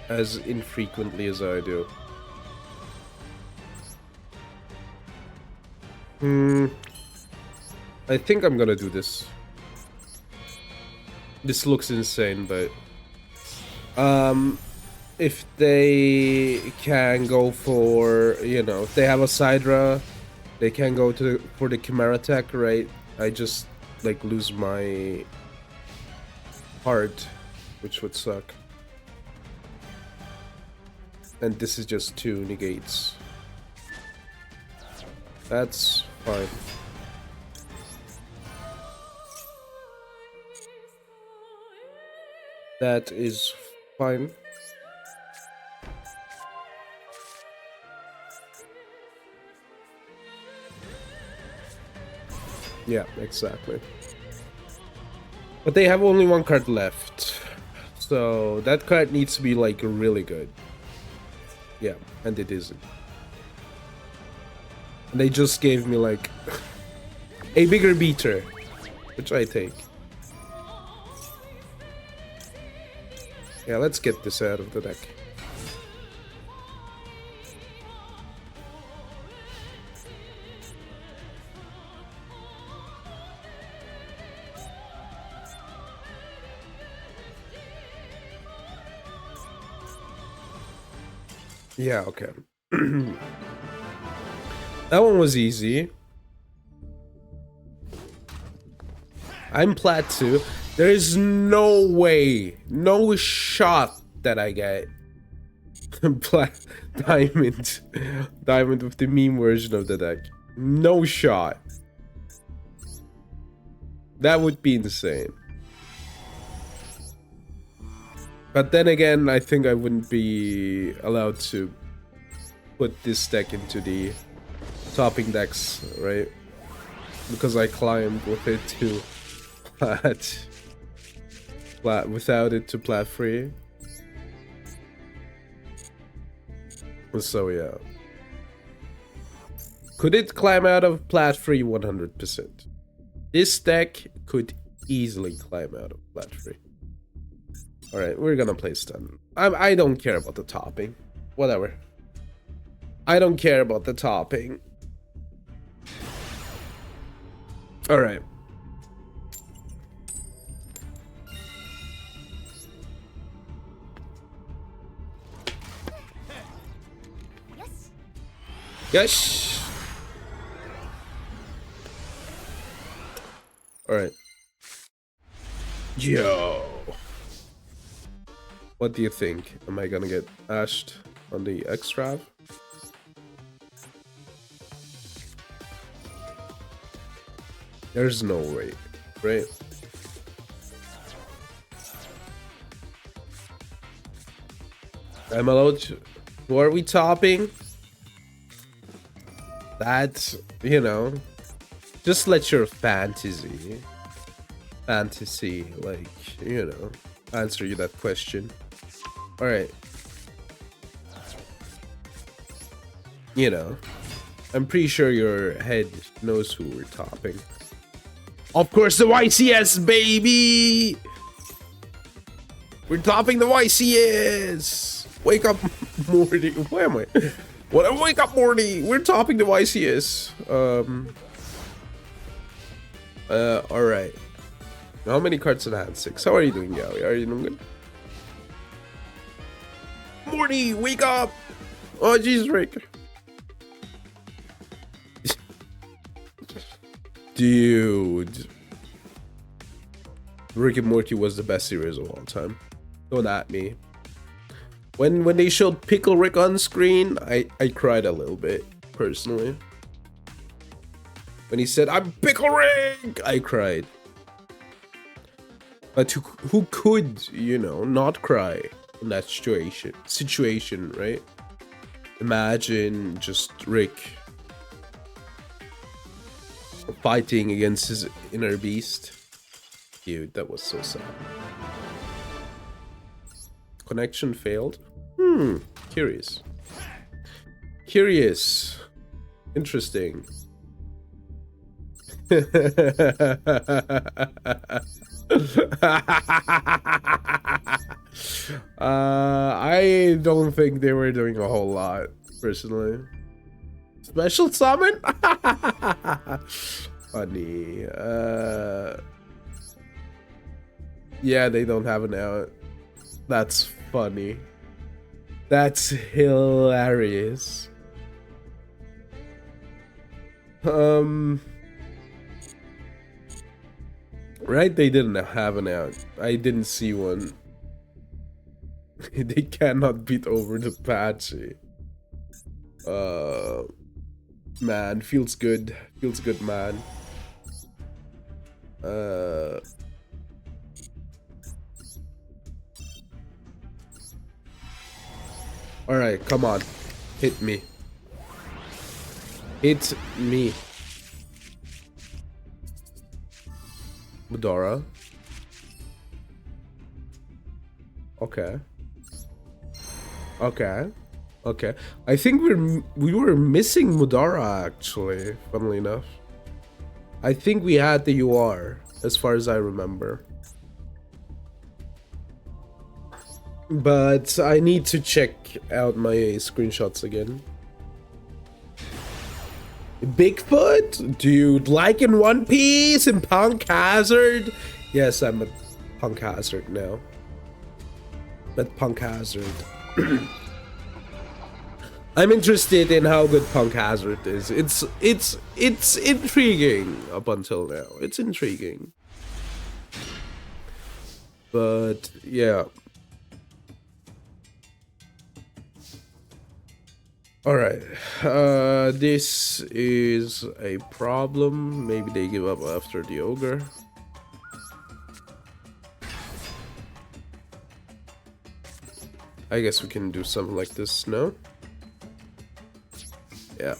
as infrequently as I do. I think I'm gonna do this. This looks insane, but... if they can go for, you know, if they have a Sidra, they can go to for the Chimera tech, right? I just, like, lose my heart, which would suck. And this is just 2 negates. That's fine. That is fine. Yeah, exactly. But they have only 1 card left. So that card needs to be like really good. Yeah, and it isn't. And they just gave me like a bigger beater, which I take. Yeah, let's get this out of the deck. Yeah, okay. That one was easy. I'm plat 2. There is no way, no shot that I get plat diamond. Diamond with the meme version of the deck. No shot. That would be insane. But then again, I think I wouldn't be allowed to put this deck into the topping decks, right? Because I climbed with it to plat without it to plat free. So yeah. Could it climb out of plat free? 100%. This deck could easily climb out of plat free. Alright, we're gonna play stun. I don't care about the topping. Whatever. I don't care about the topping. Alright. Yes. Alright. Yo. What do you think? Am I gonna get ashed on the X-Trap? There's no way, right? I'm allowed to... Who are we topping? That's, you know, just let your fantasy, like, you know, answer you that question. All right. You know, I'm pretty sure your head knows who we're topping. Of course, the YCS, baby! We're topping the YCS! Wake up, Morty. Where am I? What? Wake up, Morty! We're topping the YCS. Alright. How many cards in hand? 6. How are you doing, Yowie? Are you doing good? Morty, wake up! Oh, jeez, Rick. Dude. Rick and Morty was the best series of all time. Don't at me. When they showed Pickle Rick on screen, I cried a little bit, personally. When he said, "I'm Pickle Rick!" I cried. But who could, you know, not cry in that situation, right? Imagine just Rick fighting against his inner beast. Dude, that was so sad. Connection failed. Curious. Interesting. I don't think they were doing a whole lot, personally. Special summon? Funny. Yeah, they don't have an out. That's funny. That's hilarious. Right, they didn't have an out. I didn't see one. They cannot beat over the Patchy. Man, feels good. Feels good, man. Alright, come on. Hit me. Hit me. Mudora. Okay. Okay. I think we were missing Mudara, actually, funnily enough. I think we had the UR, as far as I remember. But I need to check out my screenshots again. Bigfoot? Dude, like in One Piece and Punk Hazard? Yes, I'm a Punk Hazard now. But Punk Hazard. I'm interested in how good Punk Hazard is. It's intriguing up until now. It's intriguing. But yeah. Alright, this is a problem. Maybe they give up after the ogre. I guess we can do something like this, no? Yeah.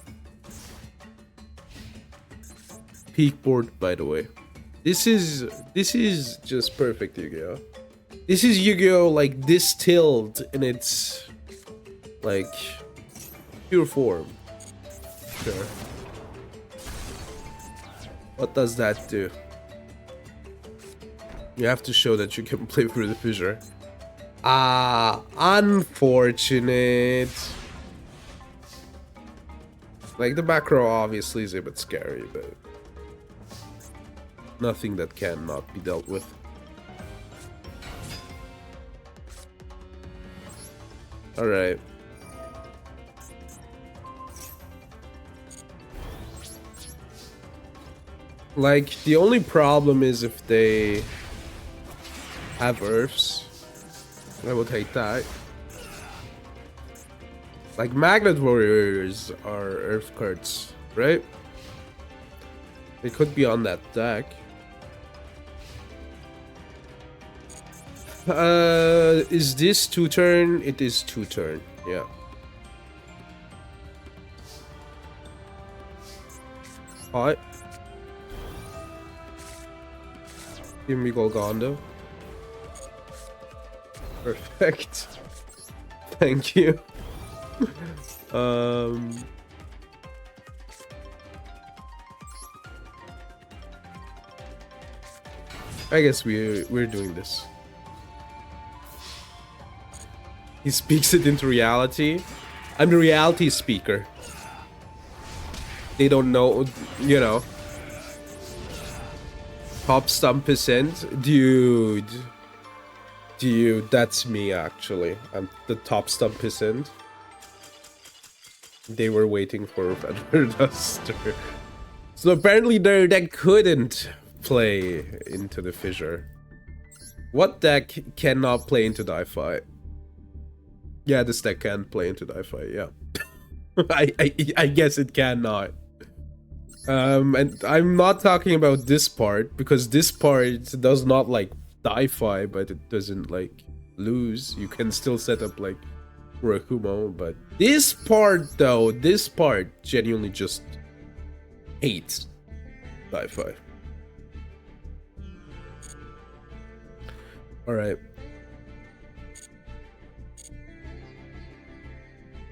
Peak board, by the way. This is just perfect Yu-Gi-Oh! This is Yu-Gi-Oh! Like distilled in its like pure form. Sure. What does that do? You have to show that you can play through the fissure. Ah, unfortunate. Like, the back row obviously is a bit scary, but nothing that cannot be dealt with. Alright. Like, the only problem is if they have Earths. I would hate that. Like, Magnet Warriors are Earth cards, right? They could be on that deck. Is this 2-turn? It is 2-turn, yeah. Alright. Give me Golgondo. Perfect. Thank you. I guess we're doing this. He speaks it into reality. I'm the reality speaker. They don't know, you know. Top stump percent, dude. Dude, that's me actually. I'm the top stump percent. They were waiting for Feather Duster. So apparently their deck couldn't play into the fissure. What deck cannot play into die fight? Yeah, this deck can play into die fight, yeah. I guess it cannot. And I'm not talking about this part, because this part does not like die fight, but it doesn't like lose. You can still set up like Rakumo, but this part though, this part genuinely just hates die fight. Alright.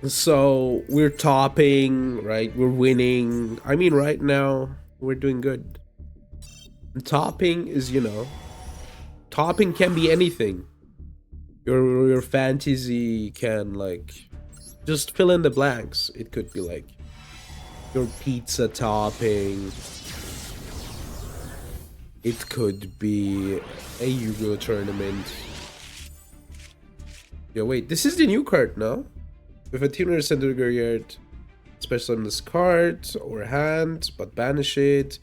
So we're topping, right? We're winning. I mean, right now we're doing good. And topping is, you know, topping can be anything. Your fantasy can like just fill in the blanks. It could be like your pizza topping. It could be a Yu-Gi-Oh tournament. Yo, wait, this is the new card, no? With a tuner center graveyard, special on this card or hand, but banish it.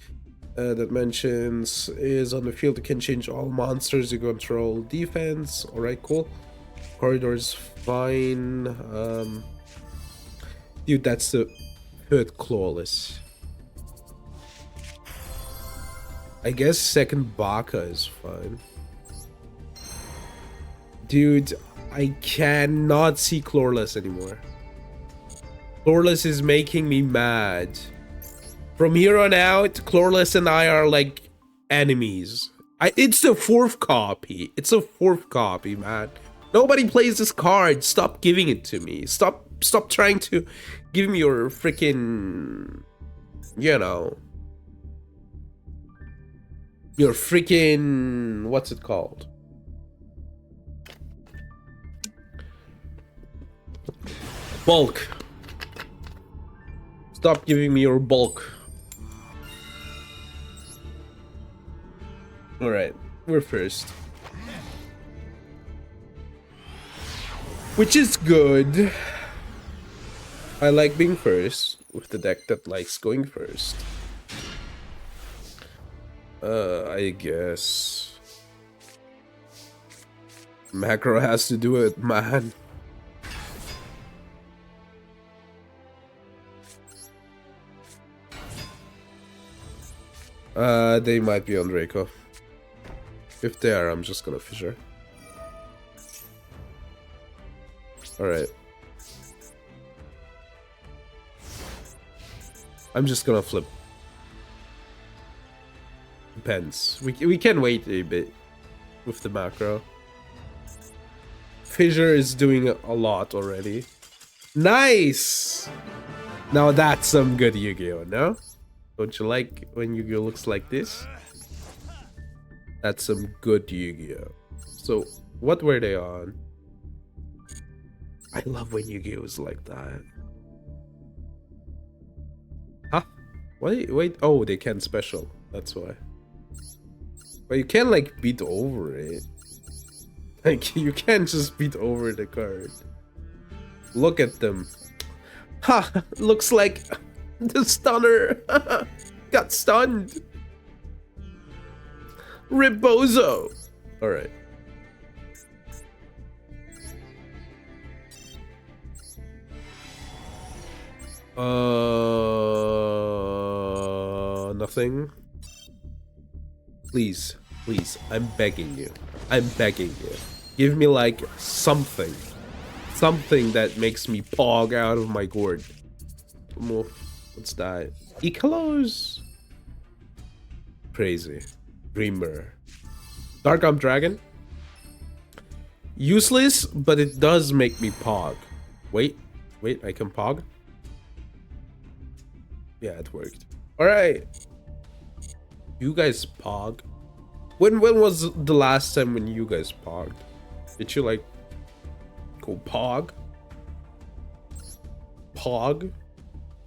That mentions is on the field, it can change all monsters you control defense. Alright, cool. Corridor's fine. Dude, that's the third clawless. I guess second Baka is fine. Dude, I cannot see Clawless anymore. Clawless is making me mad. From here on out, Clawless and I are like enemies. It's the fourth copy. It's a fourth copy, man. Nobody plays this card. Stop giving it to me. Stop trying to give me your freaking, you know, your freaking, what's it called? Bulk. Stop giving me your bulk. Alright, we're first. Which is good. I like being first with the deck that likes going first. I guess Macro has to do it, man. They might be on Draco. If they are, I'm just gonna fissure. Alright. I'm just gonna flip. Depends. We can wait a bit with the macro. Fissure is doing a lot already. Nice! Now that's some good Yu-Gi-Oh, no? Don't you like when Yu-Gi-Oh looks like this? That's some good Yu-Gi-Oh. So, what were they on? I love when Yu-Gi-Oh is like that. Huh? Wait, oh, they can't special. That's why. But you can't, like, beat over it. Like, you can't just beat over the card. Look at them. Ha! Looks like the stunner got stunned. Rebozo. Alright. Nothing. Please, please, I'm begging you. I'm begging you. Give me like something. Something that makes me pog out of my gourd. What's that? Ecolos. Crazy. Dreamer. Dark Arm Dragon. Useless, but it does make me pog. Wait, I can pog? Yeah, it worked. Alright. You guys pog? When was the last time when you guys pogged? Did you like go pog? Pog?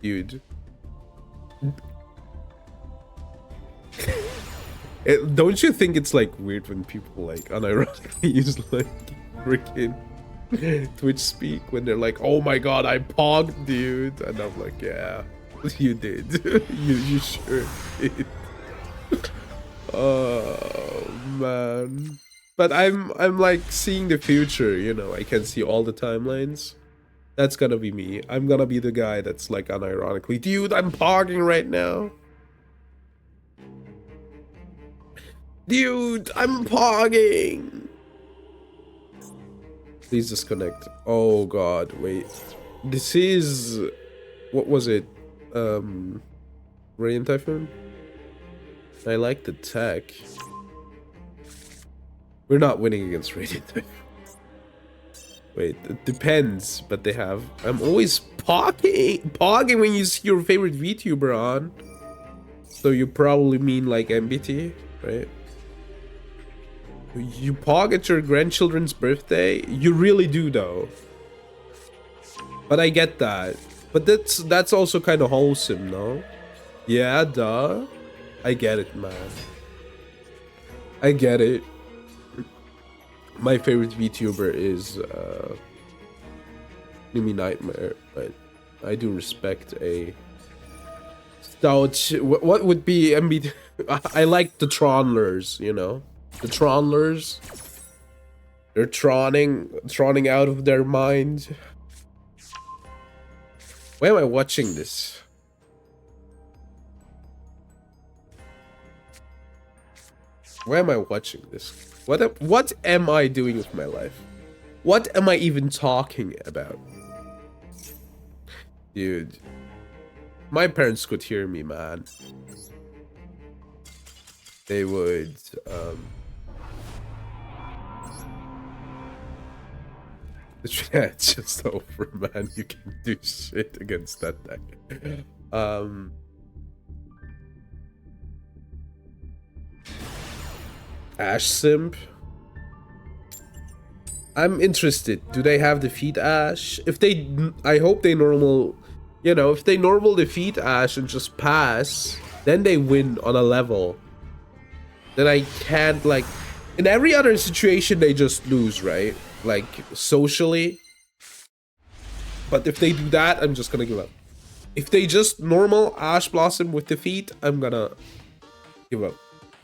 Dude. Don't you think it's like weird when people like unironically use like freaking Twitch speak when they're like, oh my god, I pogged, dude, and I'm like, yeah, you did. you sure did. Oh man. But I'm like seeing the future, you know. I can see all the timelines. That's gonna be me. I'm gonna be the guy that's like unironically, dude, I'm pogging right now. Dude, I'm pogging. Please disconnect. Oh god, wait. This is, what was it? Radiant Typhoon? I like the tech. We're not winning against Radiant Typhoon. Wait, it depends, but they have. I'm always pogging when you see your favorite VTuber on. So you probably mean like MBT, right? You pog at your grandchildren's birthday? You really do though. But I get that. But that's also kind of wholesome, no? Yeah, duh. I get it, man. I get it. My favorite VTuber is Mimi Nightmare, but I do respect a stout. What would be MBT? I like the Tronlers, you know? The Tronlers. They're troning out of their mind. Why am I watching this? Why am I watching this? What am I doing with my life? What am I even talking about? Dude. My parents could hear me, man. They would, it's just over, man. You can do shit against that deck. Ash Simp. I'm interested. Do they have defeat Ash? If they, I hope they normal, you know, if they normal defeat Ash and just pass, then they win on a level. Then I can't, like, in every other situation they just lose, right? Like, socially. But if they do that, I'm just gonna give up. If they just normal Ash Blossom with defeat, I'm gonna give up.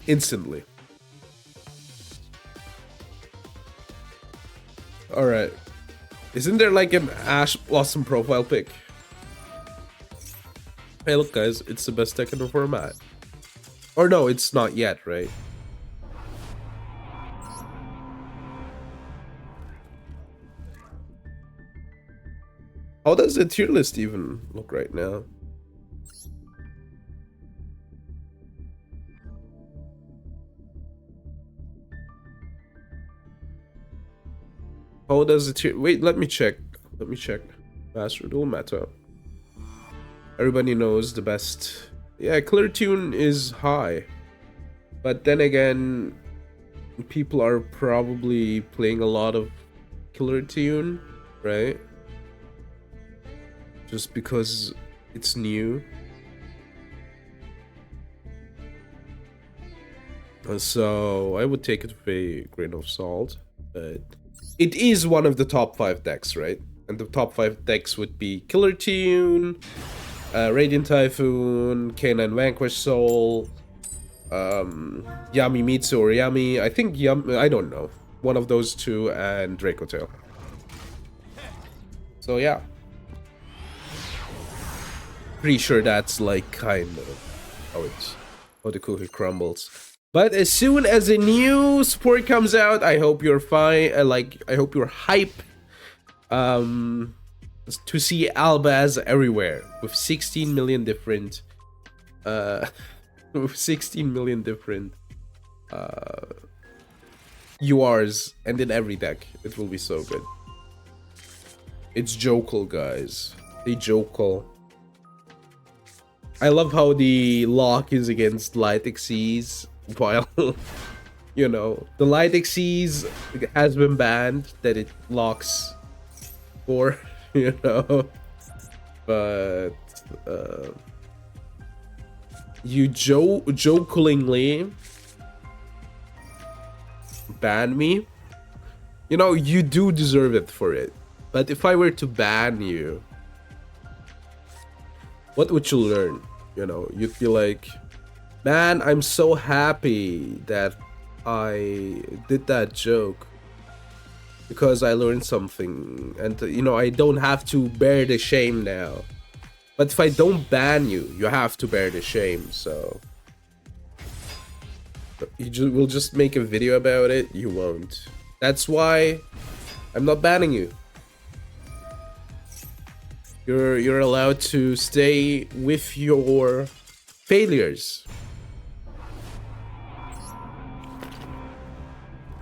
Instantly. Alright. Isn't there like an Ash Blossom profile pic? Hey look guys, it's the best deck in the format. Or no, it's not yet, right? How does the tier list even look right now? How does the tier... Wait, let me check. Let me check. Master Duel Meta. Everybody knows the best Yeah, clear tune is high. But then again, people are probably playing a lot of killer tune, right? Just because it's new. So I would take it with a grain of salt. But it is one of the top 5 decks, right? And the top 5 decks would be Killer Tune, Radiant Typhoon, K9 Vanquish Soul, Yami Mitsu or Yami. I think I don't know. One of those two, and Draco Tail. So yeah. Pretty sure that's like kind of how the cookie crumbles. But as soon as a new support comes out, I hope you're fine. I hope you're hype. To see Albaz everywhere with 16 million different, with 16 million different URs, and in every deck, it will be so good. It's Jokal, guys. The Jokal. I love how the lock is against Light Xyz, while, you know, the Light Xyz has been banned, that it locks for, you know, but, you jokelingly ban me. You know, you do deserve it for it. But if I were to ban you, what would you learn? You know, you'd be like, man, I'm so happy that I did that joke because I learned something, and you know, I don't have to bear the shame now. But if I don't ban you, you have to bear the shame. So we'll just make a video about it. You won't. That's why I'm not banning you. You're allowed to stay with your failures.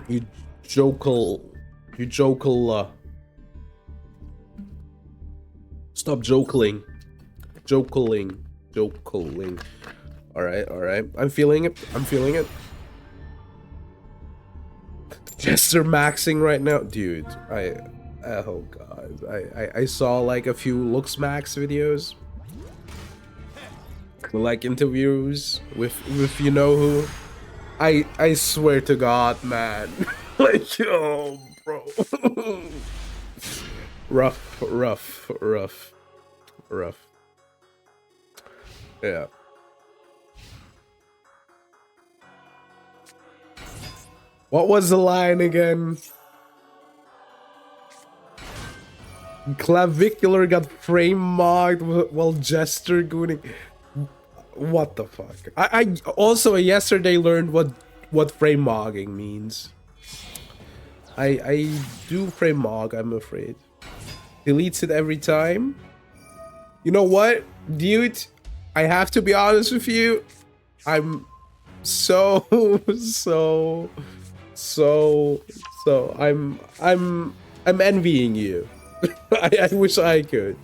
You jokal. Stop jokeling. Jokeling. Alright. I'm feeling it. Jester maxing right now. Dude, oh god. I saw like a few Lux Max videos. Like interviews with you know who. I swear to god, man. Like, oh bro. rough. Yeah. What was the line again? Clavicular got frame mogged while Jester gooning. What the fuck? I also yesterday learned what frame mogging means. I do frame mog, I'm afraid. Deletes it every time. You know what, dude? I have to be honest with you. I'm so I'm envying you. I wish I could.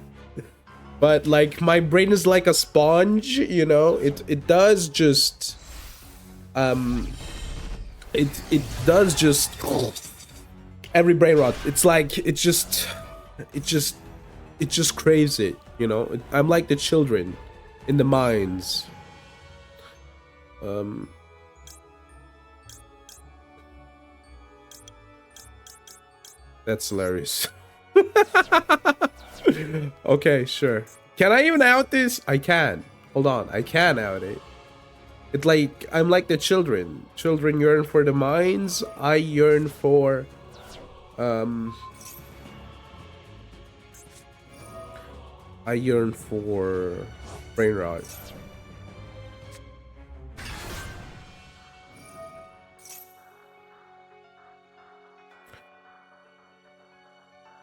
But like, my brain is like a sponge, you know. It does just it does just every brain rot. It's like it just craves it, you know. I'm like the children in the mines. That's hilarious. Okay, sure. Can I even out this? I can. Hold on, I can out it. It's like, I'm like the children. Children yearn for the mines. I yearn for brain rot.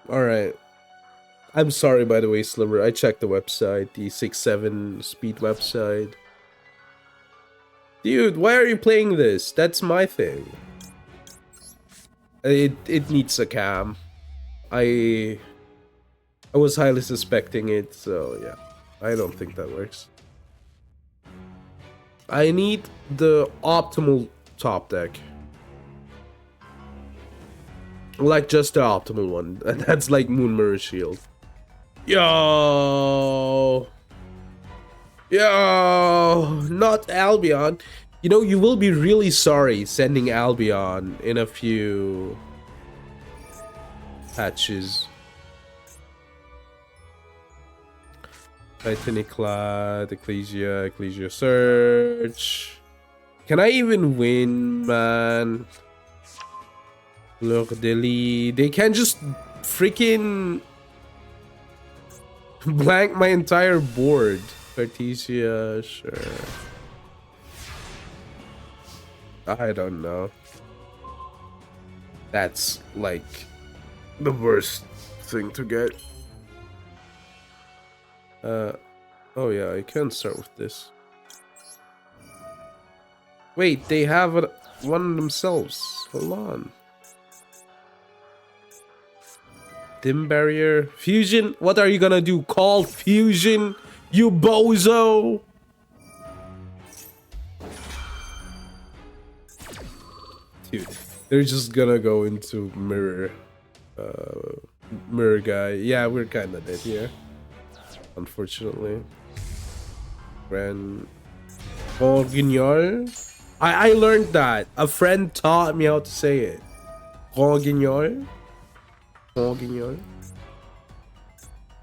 Alright. I'm sorry, by the way, Sliver. I checked the website, the 6-7 speed website. Dude, why are you playing this? That's my thing. It needs a cam. I was highly suspecting it, so yeah. I don't think that works. I need the optimal top deck. Like just the optimal one. And that's like Moon Mirror Shield. Yo! Yo! Not Albion. You know, you will be really sorry sending Albion in a few patches. Titaniclad, Ecclesia Search. Can I even win, man? Look, Delhi. They can just freaking blank my entire board. Cartesia, sure. I don't know. That's like the worst thing to get. Oh yeah, I can start with this. Wait, they have one themselves. Hold on. Dim Barrier. Fusion? What are you gonna do? Call Fusion? You bozo! Dude, they're just gonna go into Mirror. Mirror guy. Yeah, we're kinda dead here. Unfortunately. Grand Guignol? I learned that. A friend taught me how to say it. Guignol? Guignol?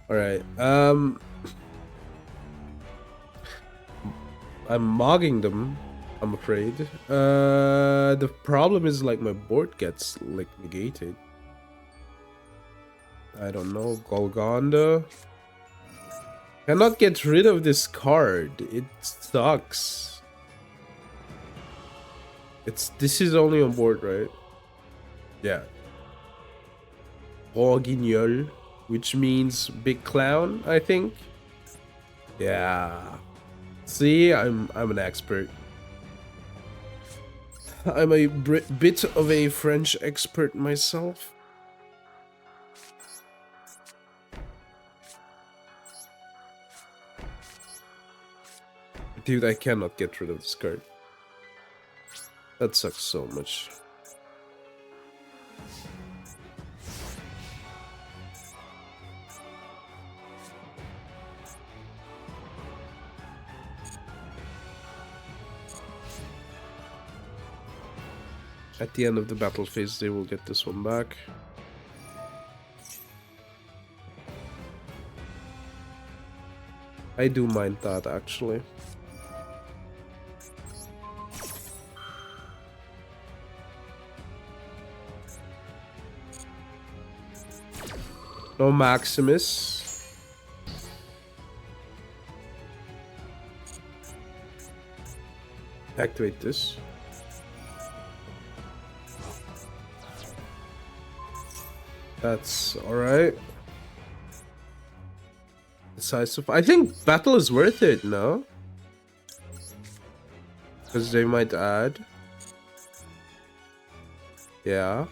Alright, I'm mogging them, I'm afraid. The problem is like my board gets like negated. I don't know, Golgonda. Cannot get rid of this card. It sucks. This is only on board, right? Yeah. Guignol, which means big clown, I think. Yeah. See, I'm an expert. I'm a bit of a French expert myself. Dude, I cannot get rid of this card. That sucks so much. At the end of the battle phase, they will get this one back. I do mind that, actually. No Maximus. Activate this. That's alright. Decisive. I think battle is worth it, no? Because they might add. Yeah.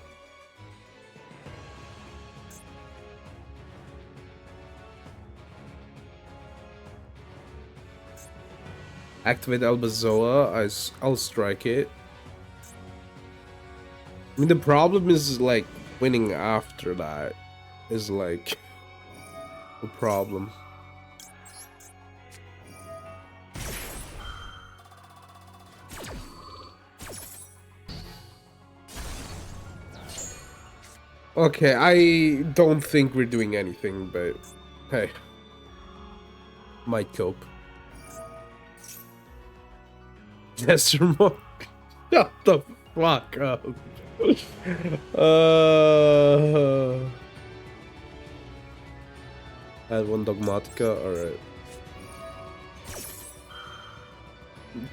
Activate Albazoa. I'll strike it. I mean, the problem is like winning after that is like a problem. Okay, I don't think we're doing anything, but hey, might cope. Jester Monk, shut the fuck up. Add one Dogmatica, alright.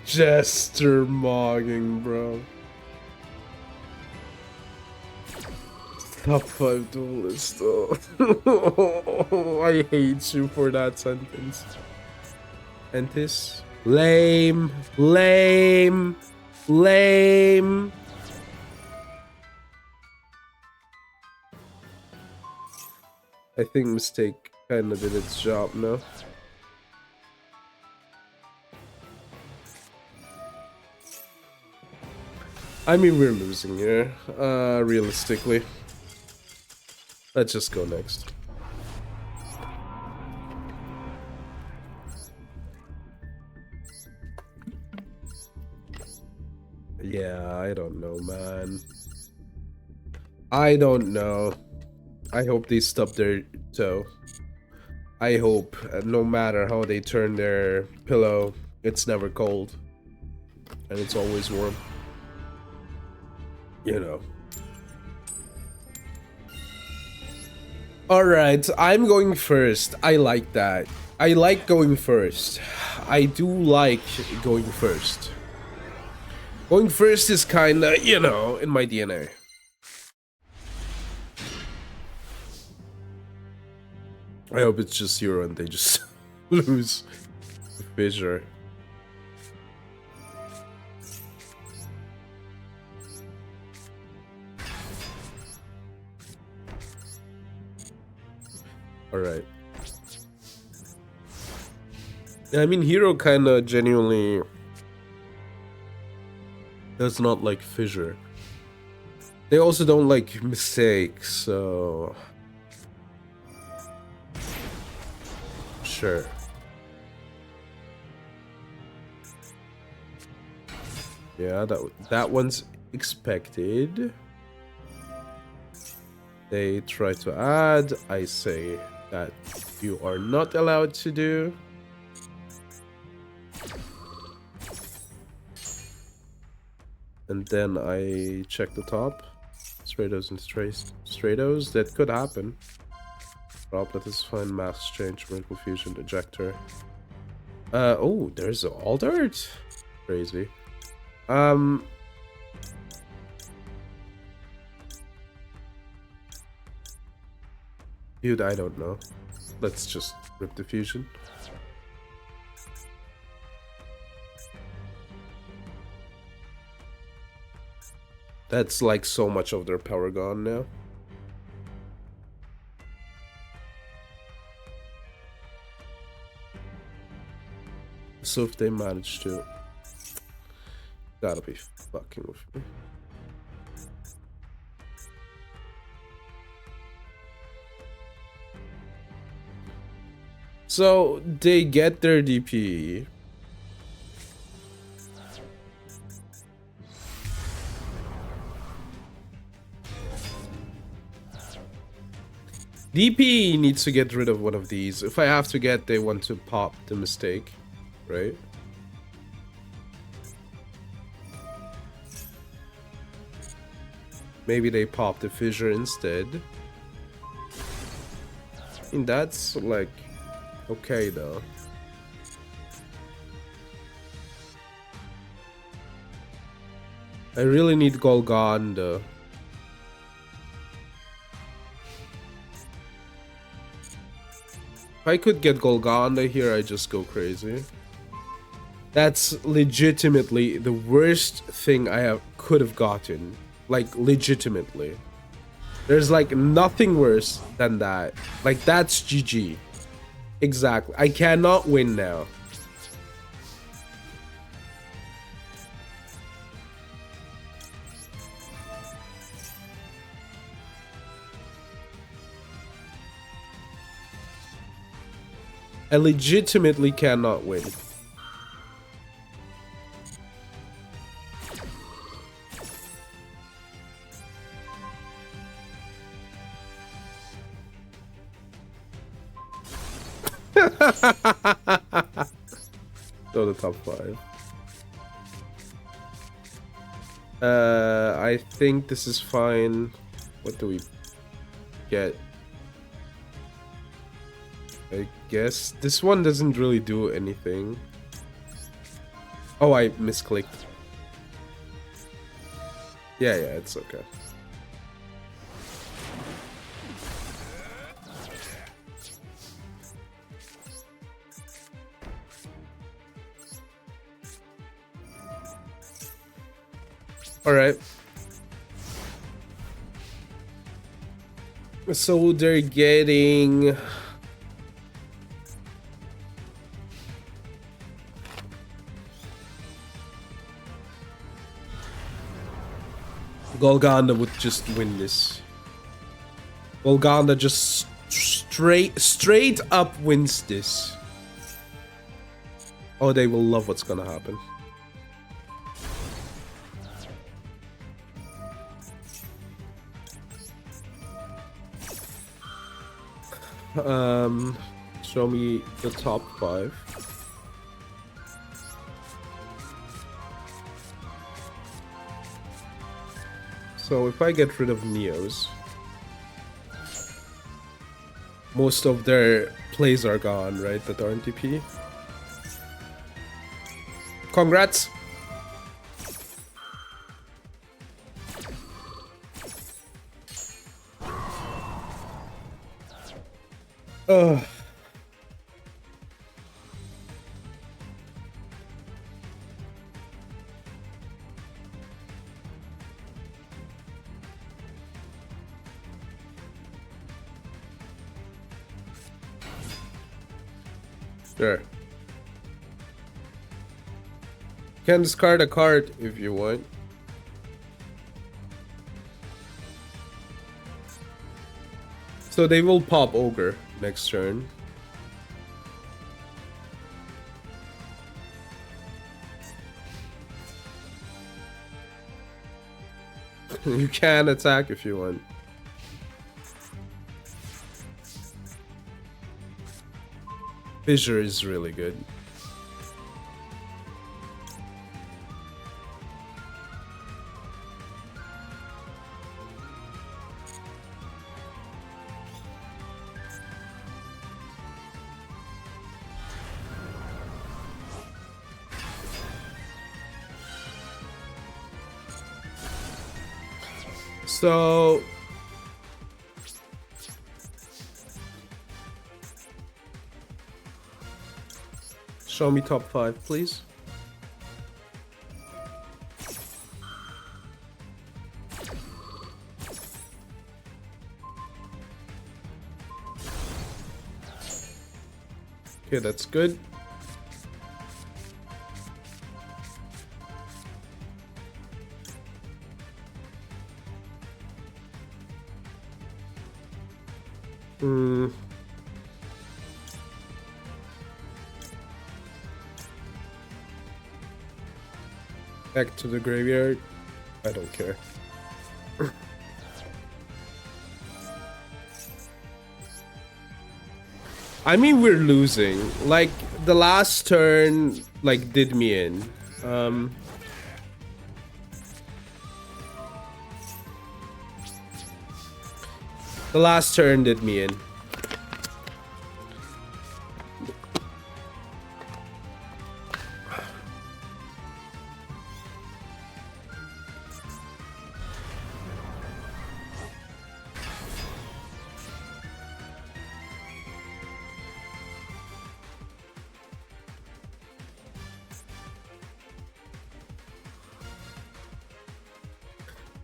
Jester mogging, bro. Top 5 duelist, though. I hate you for that sentence. Entis. Lame. Lame. Lame. I think Mistake kinda did its job, no? I mean, we're losing here, realistically. Let's just go next. Yeah, I don't know, man. I don't know. I hope they stub their toe. I hope no matter how they turn their pillow, it's never cold. And it's always warm. You know. Alright, I'm going first. I like that. I like going first. I do like going first. Going first is kinda, you know, in my DNA. I hope it's just Euro and they just lose the fissure. Alright. I mean, Hero kinda genuinely does not like fissure. They also don't like mistakes, so... Sure. Yeah, that one's expected. They try to add. I say that you are not allowed to do. And then I check the top. Stratos and Stratos. That could happen. Droplet is fine. Mass change. Miracle fusion. Ejector. Oh, there's an alt art. Crazy. Dude, I don't know. Let's just rip the fusion. That's like so much of their power gone now. So if they manage to... Gotta be fucking with me. So they get their DP. DP needs to get rid of one of these. If I have to get, they want to pop the mistake, right? Maybe they pop the fissure instead. I mean, that's like okay though. I really need Golgonda. If I could get Golgonda here, I just go crazy. That's legitimately the worst thing I could have gotten. Like, legitimately. There's like nothing worse than that. Like, that's GG. Exactly. I cannot win now. I legitimately cannot win. So the top 5. I think this is fine. What do we get? I guess this one doesn't really do anything. Oh, I misclicked. Yeah, it's okay. All right. So they're getting... Golganda would just win this. Golganda just straight up wins this. Oh, they will love what's gonna happen. Show me the top 5. So if I get rid of Neos, most of their plays are gone, right? That aren't TP. Congrats! Ugh. Sure. You can discard a card if you want. So they will pop Ogre next turn. You can attack if you want. Fissure is really good. So show me top 5, please. Okay, that's good. Back to the graveyard. I don't care. I mean, we're losing. Like, the last turn, like, did me in. The last turn did me in.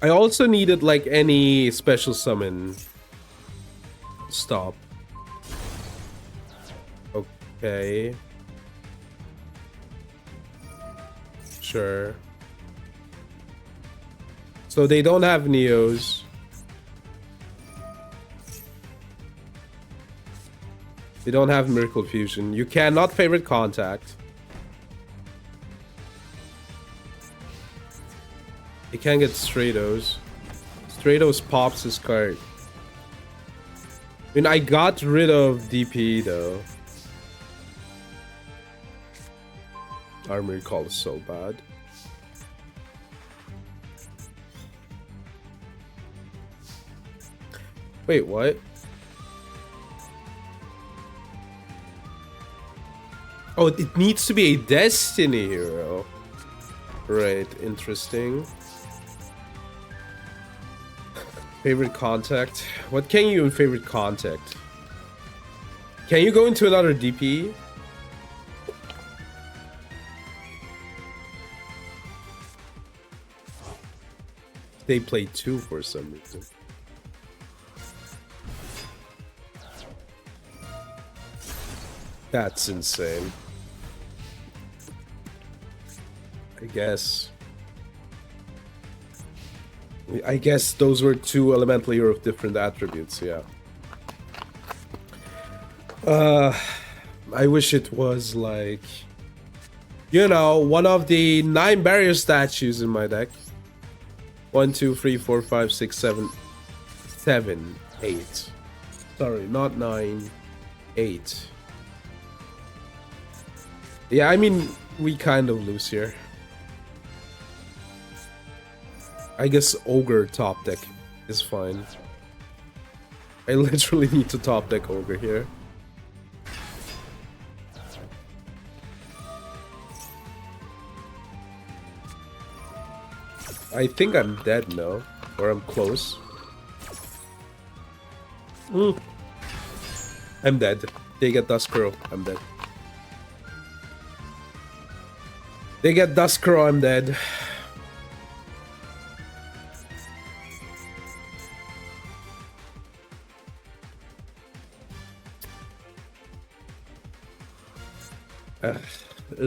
I also needed like any special summon. Stop. Okay. Sure. So they don't have Neos. They don't have Miracle Fusion. You cannot favorite contact. You can't get Stratos. Stratos pops his card. I mean, I got rid of DP though. Armor Recall is so bad. Wait, what? Oh, it needs to be a Destiny hero. Right, interesting. Favorite contact. What can you in favorite contact? Can you go into another DP? They play 2 for some reason. That's insane. I guess. I guess those were two elemental hero of different attributes, yeah. I wish it was like, you know, one of the 9 barrier statues in my deck. 1, 2, 3, 4, 5, 6, 7, 7, 8. Sorry, not 9, 8. Yeah, I mean, we kind of lose here. I guess Ogre top deck is fine. I literally need to top deck Ogre here. I think I'm dead now, or I'm close. I'm dead. They get Duskrow, I'm dead. They get Duskrow, I'm dead.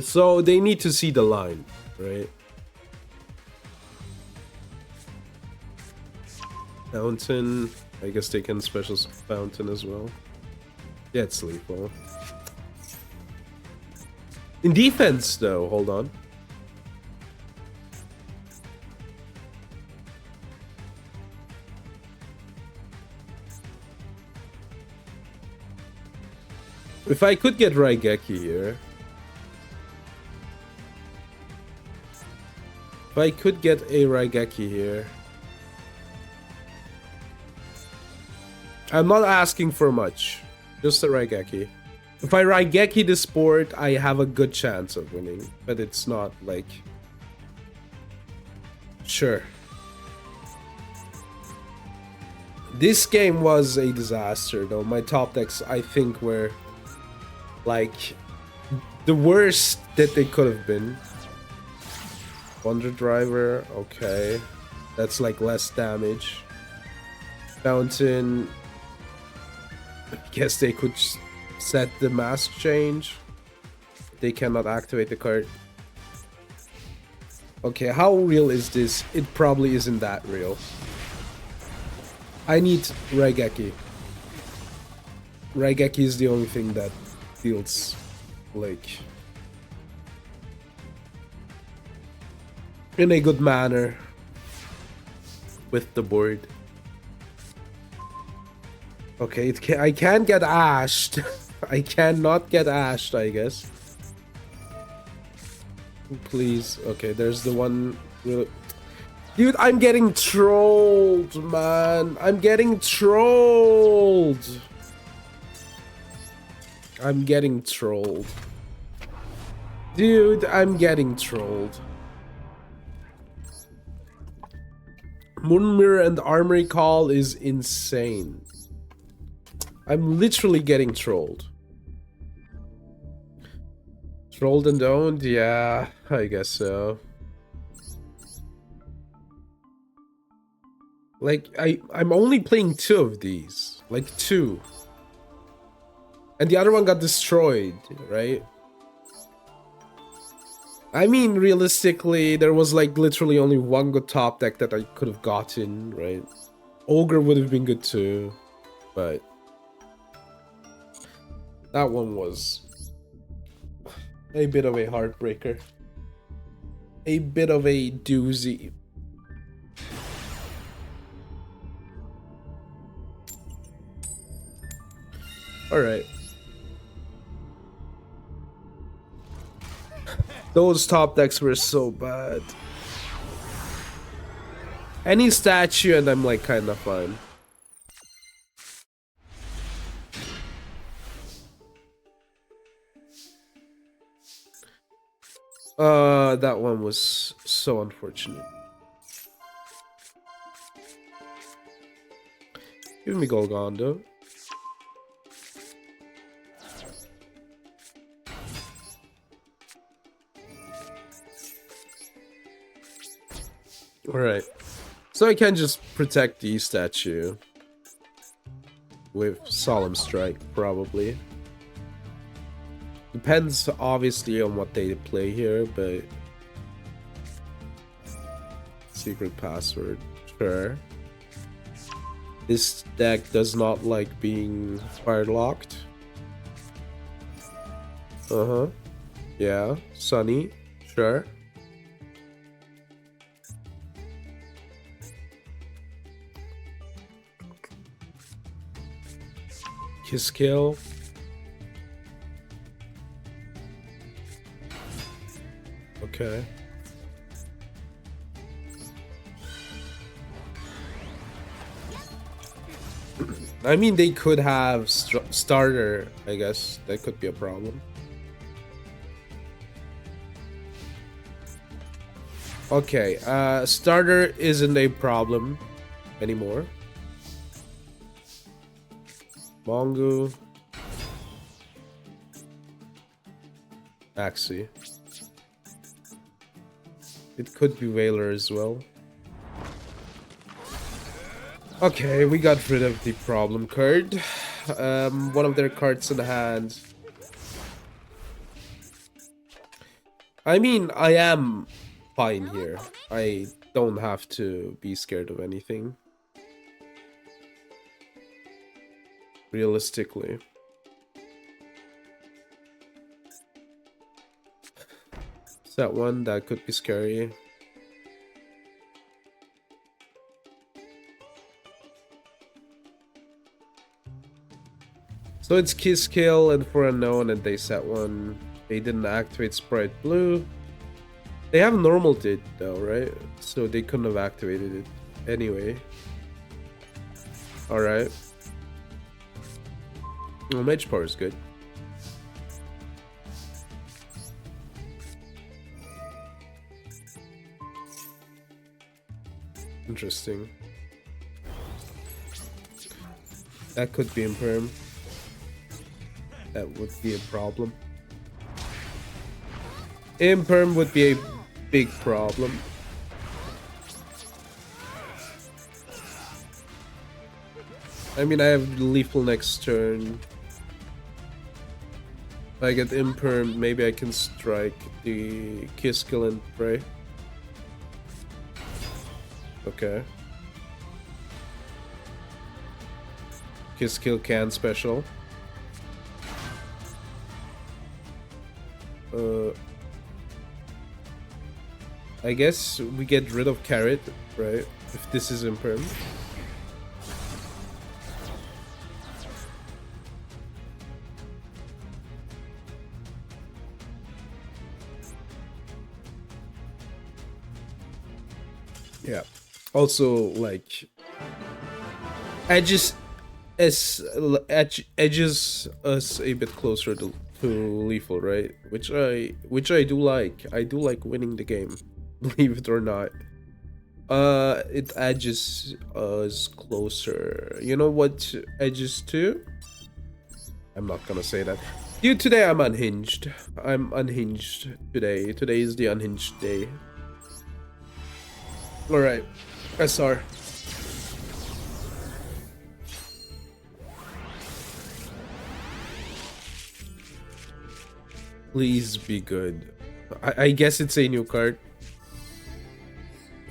So they need to see the line, right? Fountain. I guess they can special Fountain as well. Yeah, it's lethal. In defense, though, hold on. If I could get Raigeki here. If I could get a Raigeki here. I'm not asking for much. Just a Raigeki. If I Raigeki this board, I have a good chance of winning. But it's not like... Sure. This game was a disaster though. My top decks, I think, were... like... the worst that they could have been. Wonder Driver, okay. That's like less damage. Fountain... I guess they could set the mask change. They cannot activate the card. Okay, how real is this? It probably isn't that real. I need Raigeki. Raigeki is the only thing that feels like in a good manner with the board. Okay, I can't get ashed. I cannot get ashed, I guess. Please. Okay, there's the one... Dude, I'm getting trolled, man. I'm getting trolled. I'm getting trolled. Dude, I'm getting trolled. Moon Mirror and Armory Call is insane. I'm literally getting trolled. Trolled and owned? Yeah, I guess so. Like, I'm only playing 2 of these. Like, 2. And the other one got destroyed, right? I mean, realistically, there was like literally only one good top deck that I could have gotten, right? Ogre would have been good too, but... that one was a bit of a heartbreaker. A bit of a doozy. Alright. Those top decks were so bad. Any statue and I'm like kinda fine. That one was so unfortunate. Give me Golgondo. Alright. So I can just protect the statue with Solemn Strike, probably. Depends, obviously, on what they play here, but... Secret Password, Sure. This deck does not like being fire locked. Uh-huh. Yeah. Sunny. Sure. Kiss kill. Okay. I mean, they could have starter, I guess. That could be a problem. Okay, starter isn't a problem anymore. Mongo. Axie. It could be Whaler as well. Okay, we got rid of the problem card. One of their cards in hand. I mean, I am fine here. I don't have to be scared of anything. Realistically. That one that could be scary. So it's Kiss Kill and for unknown, and they set one. They didn't activate Sprite Blue. They have normal did though, right? So they couldn't have activated it anyway. Alright. Well, Mage Power is good. Interesting. That could be imperm. That would be a problem. Imperm would be a big problem. I mean, I have lethal next turn. If I get imperm, maybe I can strike the Kiss Kill and pray. Okay. Kiss Kill can special. I guess we get rid of Carrot, right? If this is imperm. Yeah. Also, like, edges us a bit closer to lethal, right? Which I do like. I do like winning the game, believe it or not. It edges us closer. You know what edges to? I'm not gonna say that. Dude, today I'm unhinged. I'm unhinged today. Today is the unhinged day. Alright, SR. Please be good. I guess it's a new card.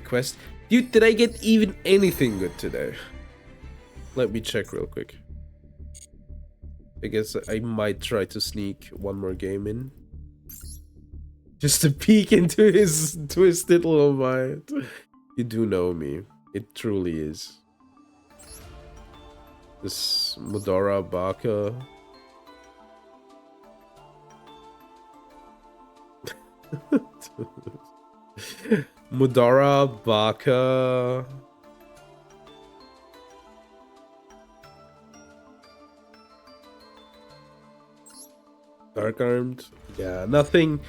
Quest. Dude, did I get even anything good today? Let me check real quick. I guess I might try to sneak one more game in. Just to peek into his twisted little mind. You do know me. It truly is. This Mudara Baka. Mudara Baka. Dark Armed. Yeah, nothing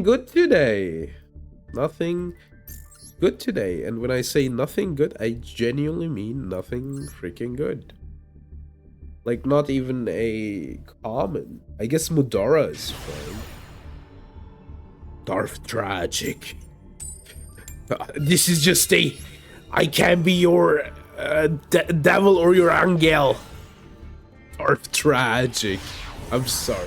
good today. Nothing good today. And when I say nothing good, I genuinely mean nothing freaking good. Like, not even a common. I guess Mudara is fine. Darth Tragic. This is just a... I can be your devil or your angel. Darth Tragic. I'm sorry.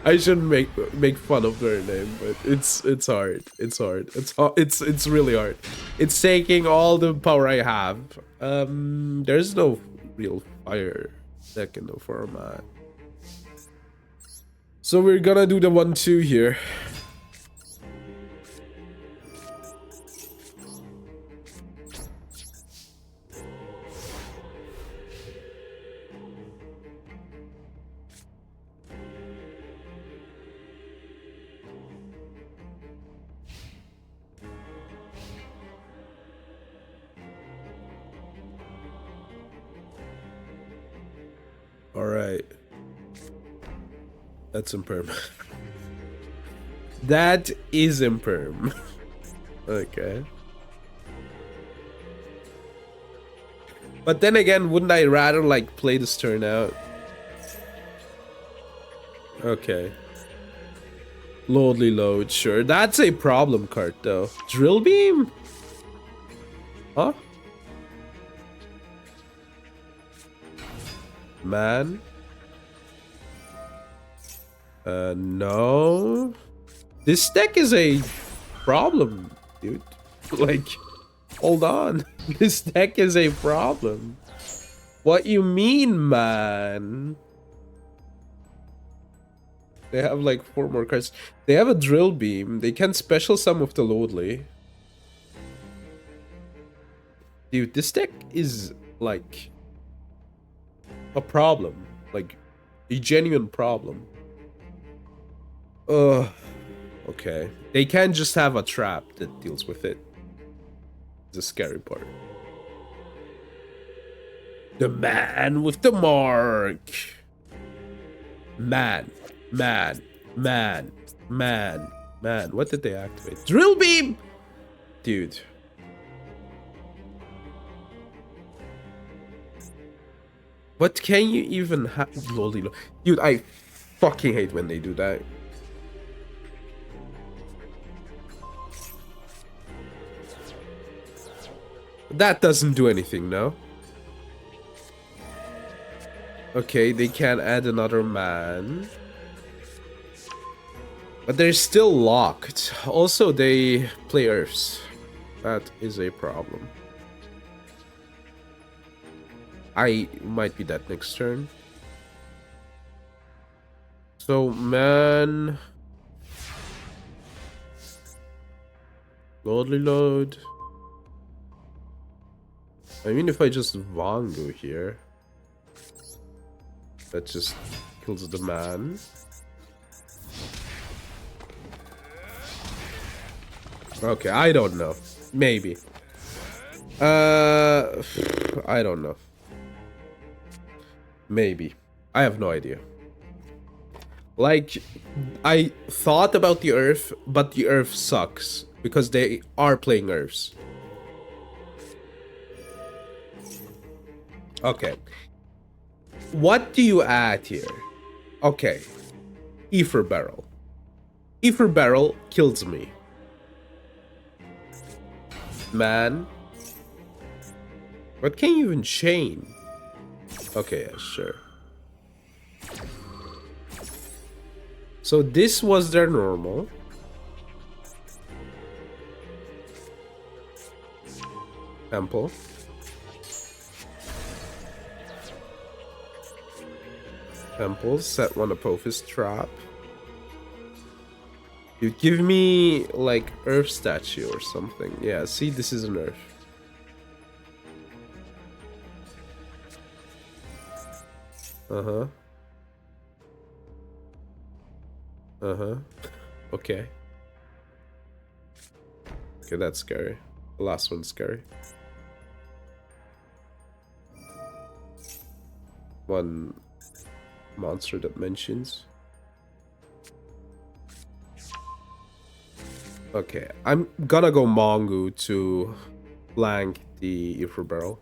I shouldn't make fun of their name, but it's hard. It's hard. It's really hard. It's taking all the power I have. There's no real fire deck in the format. So we're gonna do the 1-2 here. Alright. That's imperm. That is imperm. Okay. But then again, wouldn't I rather like play this turn out? Okay. Lordly load, sure. That's a problem card though. Drill beam? Huh? Man? No. This deck is a problem, dude. Like, hold on. This deck is a problem. What you mean, man? They have like 4 more cards. They have a drill beam. They can special summon with the Lordly. Dude, this deck is like a problem. Like a genuine problem. Okay. They can't just have a trap that deals with it. The scary part. The man with the mark. Man. What did they activate? Drill beam! Dude. What can you even have? Dude, I fucking hate when they do that. That doesn't do anything, no? Okay, they can add another man. But they're still locked. Also, they play Earths. That is a problem. I might be that next turn. So, man... Lordly load. I mean, if I just Vangu here... That just kills the man. Okay, I don't know. Maybe. I don't know. Maybe. I have no idea. Like, I thought about the Earth, but the Earth sucks. Because they are playing Earths. Okay. What do you add here? Okay. Ether Barrel. Ether Barrel kills me. Man. What can you even chain? Okay, yeah, sure. So this was their normal. Temple. Temple, set one Apophis trap. You give me like Earth statue or something. Yeah, see, this is an Earth. Uh-huh. Uh-huh. Okay. Okay, that's scary. The last one's scary. One monster that mentions. Okay, I'm gonna go Mongu to flank the Ether Barrel.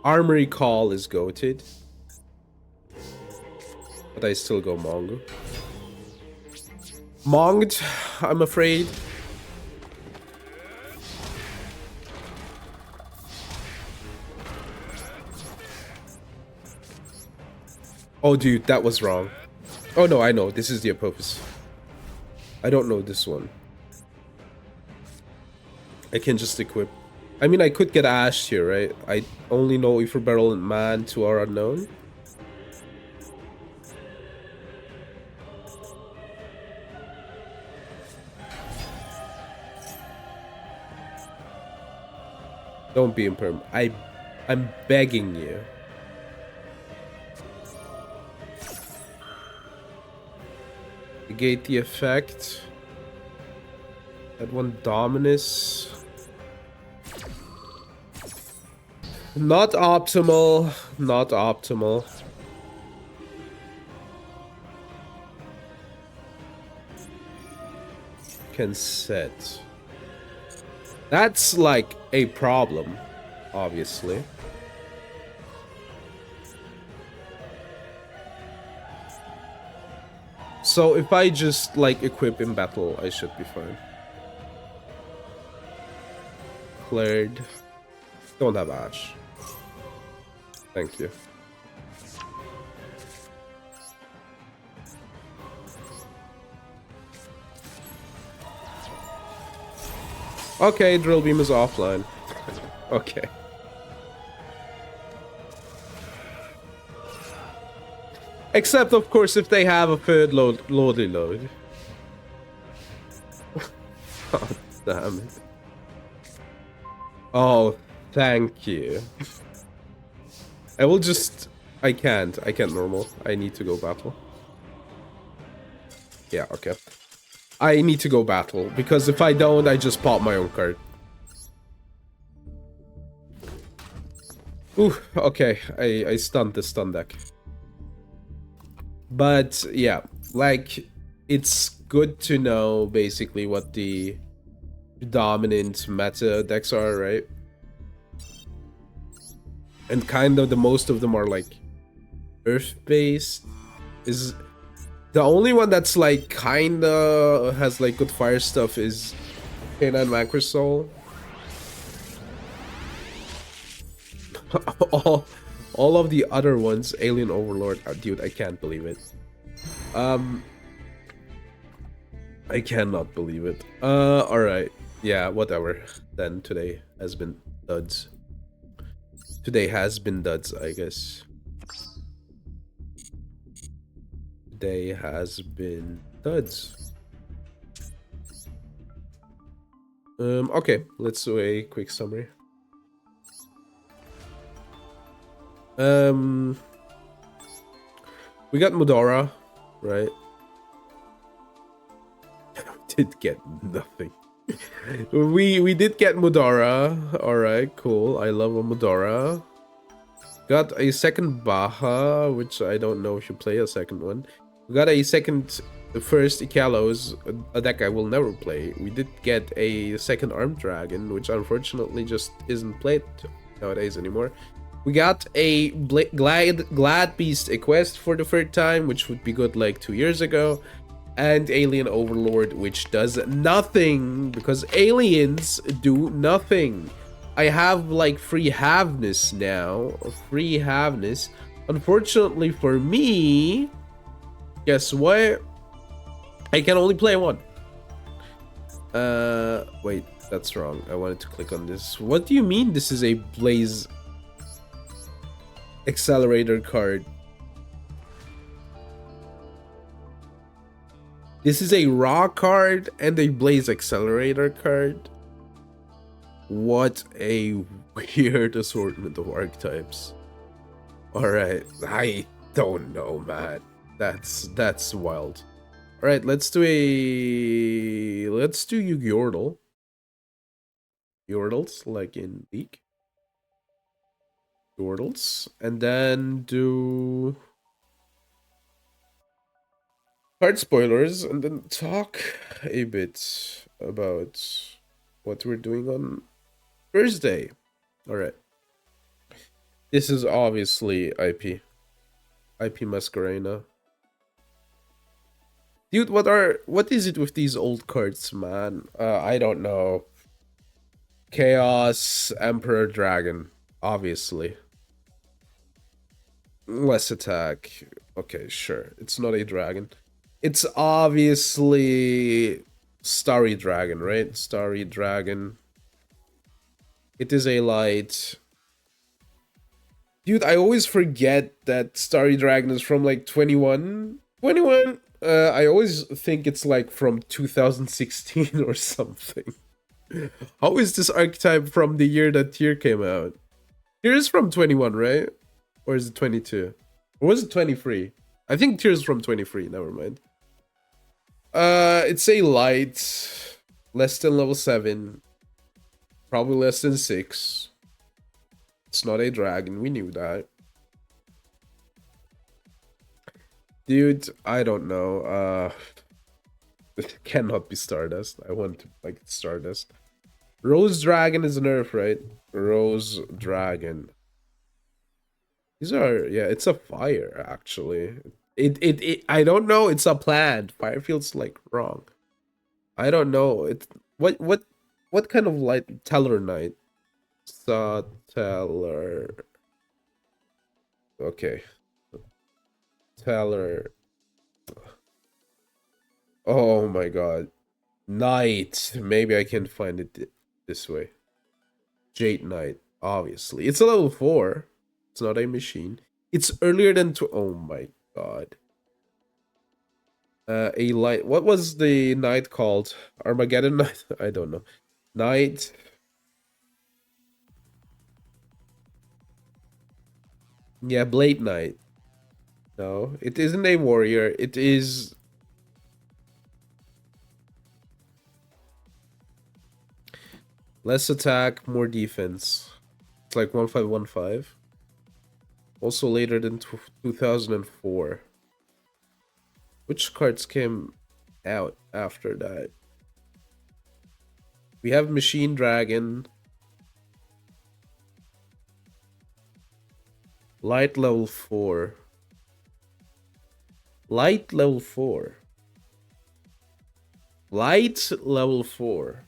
Armory Call is goated. But I still go Mongu. Monged, I'm afraid. Oh, dude, that was wrong. Oh no, I know. This is the Apophis. I don't know this one. I can just equip. I mean, I could get Ash here, right? I only know Ether Barrel and Man, 2 are unknown. Don't be imperm. I'm begging you. Negate the effect. That one Dominus. Not optimal. Not optimal. Can set. That's like a problem, obviously. So if I just like equip in battle, I should be fine. Cleared. Don't have Ash. Thank you. Okay, Drill Beam is offline. Okay. Except, of course, if they have a third lordly load. Oh, damn it. Oh, thank you. I will just... I can't normal. I need to go battle. Yeah, okay. I need to go battle, because if I don't, I just pop my own card. Ooh, okay. I stunned the stun deck. But, yeah. Like, it's good to know, basically, what the dominant meta decks are, right? And kind of the most of them are, like, earth-based. Is... The only one that's like kinda has like good fire stuff is K9 Vanquish Soul. all of the other ones, Alien Overlord, dude, I can't believe it. I cannot believe it. Alright. Yeah, whatever. Then today has been duds. Today has been duds, I guess. Day has been duds. Okay, let's do a quick summary. We got Mudora, right? We did get nothing. we did get Mudora. Alright, cool. I love a Mudora. Got a second Baja, which I don't know if you play a second one. We got a first Ikalos, a deck I will never play. We did get a second Armed Dragon, which unfortunately just isn't played nowadays anymore. We got a Glad Beast Equest for the third time, which would be good like 2 years ago. And Alien Overlord, which does nothing, because aliens do nothing. I have like free Havness now. Free Havness. Unfortunately for me, guess what? I can only play one. Wait, that's wrong. I wanted to click on this. What do you mean this is a Blaze Accelerator card? This is a Raw card and a Blaze Accelerator card? What a weird assortment of archetypes. Alright, I don't know, man. That's wild. Alright, let's do Yordle. Yordles, like in League. Yordles. And then do card spoilers, and then talk a bit about what we're doing on Thursday. Alright. This is obviously IP. IP Masquerena. Dude, what is it with these old cards, man? I don't know. Chaos, Emperor Dragon, obviously. Less attack. Okay, sure. It's not a dragon. It's obviously Starry Dragon, right? Starry Dragon. It is a light. Dude, I always forget that Starry Dragon is from like 21. 21? I always think it's like from 2016 or something. How is this archetype from the year that Tier came out? Tier is from 21, right? Or is it 22? Or was it 23? I think Tier is from 23, never mind. It's a light, less than level 7, probably less than 6. It's not a dragon, we knew that. Dude, I don't know. It cannot be Stardust. I want to like Stardust. Rose Dragon is nerf, right? Rose Dragon. These are, yeah, it's a fire actually. It I don't know, it's a plant. Fire feels like wrong. I don't know. It what kind of light? Teller Knight. Teller. Okay. Teller. Oh my god. Knight. Maybe I can find it this way. Jade Knight. Obviously. It's a level 4. It's not a machine. It's earlier than oh my god. A light. What was the knight called? Armageddon Knight? I don't know. Knight. Yeah, Blade Knight. No, it isn't a warrior. It is less attack, more defense. It's like 1515. Also later than 2004. Which cards came out after that? We have Machine Dragon. Light level 4. Light level 4. Light level 4.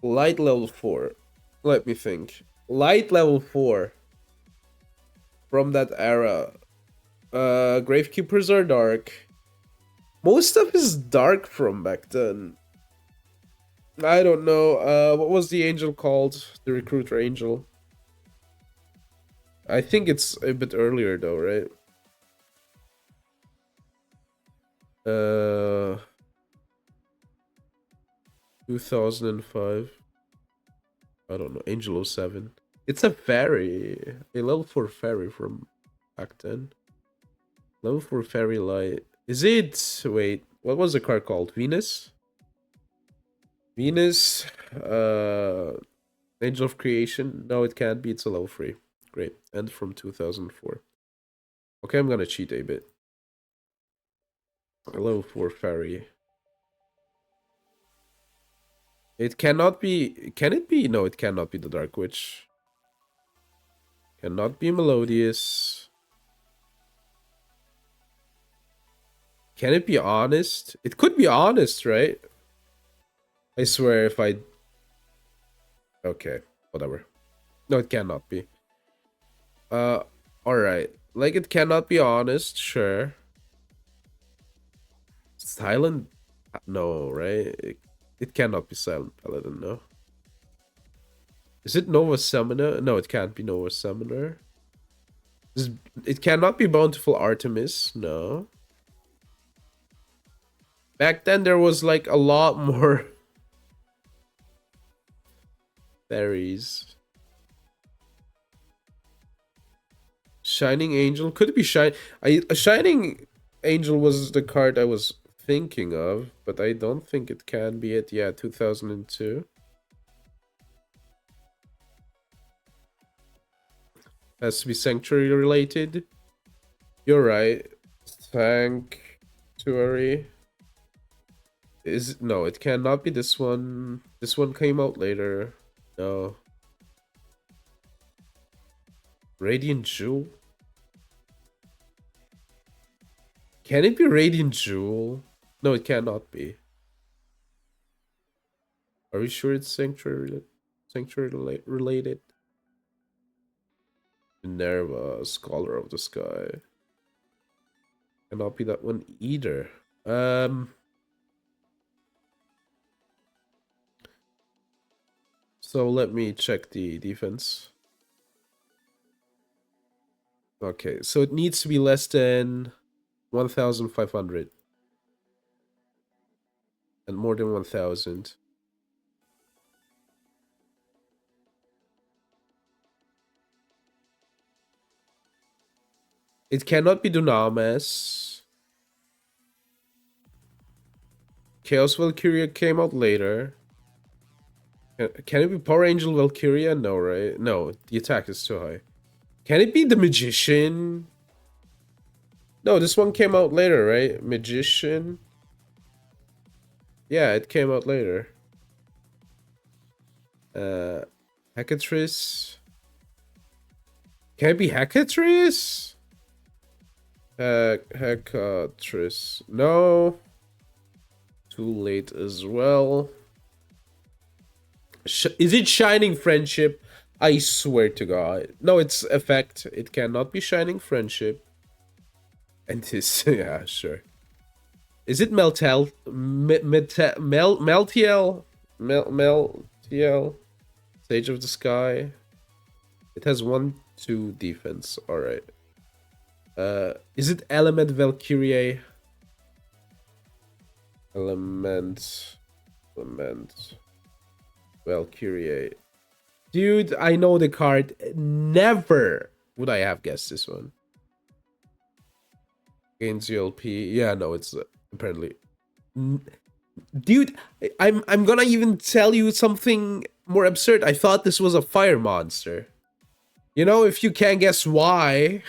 Light level 4. Let me think. Light level 4. From that era. Gravekeepers are dark. Most stuff is dark from back then. I don't know. What was the angel called? The recruiter angel. I think it's a bit earlier though, right? 2005. I don't know. Angel 07. It's a fairy. A level 4 fairy from back then. Level 4 fairy light. Is it? Wait. What was the card called? Venus? Venus. Angel of Creation. No, it can't be. It's a level 3. Great. And from 2004. Okay, I'm gonna cheat a bit. A level 4 fairy. It cannot be. Can it be? No, it cannot be the Dark Witch. Cannot be Melodious. Can it be Honest? It could be Honest, right? I swear if I... Okay, whatever. No, it cannot be. Alright. Like, it cannot be Honest, sure. Silent? No, right? It cannot be Silent Paladin, no. Is it Nova Summoner? No, it can't be Nova Summoner. It cannot be Bountiful Artemis, no. Back then, there was, like, a lot more... fairies. Shining Angel? Could it be a Shining Angel was the card I was thinking of, but I don't think it can be it. Yeah, 2002. Has to be Sanctuary related. You're right. Sanctuary. No, it cannot be this one. This one came out later. No. Radiant Jewel? Can it be Radiant Jewel? No, it cannot be. Are we sure it's Sanctuary related? Minerva, Scholar of the Sky. Cannot be that one either. So let me check the defense. Okay, so it needs to be less than 1,500 and more than 1,000. It cannot be Dunamis. Chaos Valkyria came out later. Can it be Power Angel Valkyria? No, right? No, the attack is too high. Can it be the Magician? No, this one came out later, right? Magician? Yeah, it came out later. Hecatrice? Can it be Hecatrice? Hecatrice. No. Too late as well. Is it Shining Friendship? I swear to God. No, it's effect. It cannot be Shining Friendship. And this, yeah, sure. Is it Meltiel? Meltiel? Meltiel? Sage of the Sky? It has 1/2 defense. Alright. Is it Element Valkyrie? Element Valkyrie. Dude, I know the card. Never would I have guessed this one. Gains GLP. Yeah, no, it's apparently. Dude, I'm gonna even tell you something more absurd. I thought this was a fire monster. You know, if you can't guess why,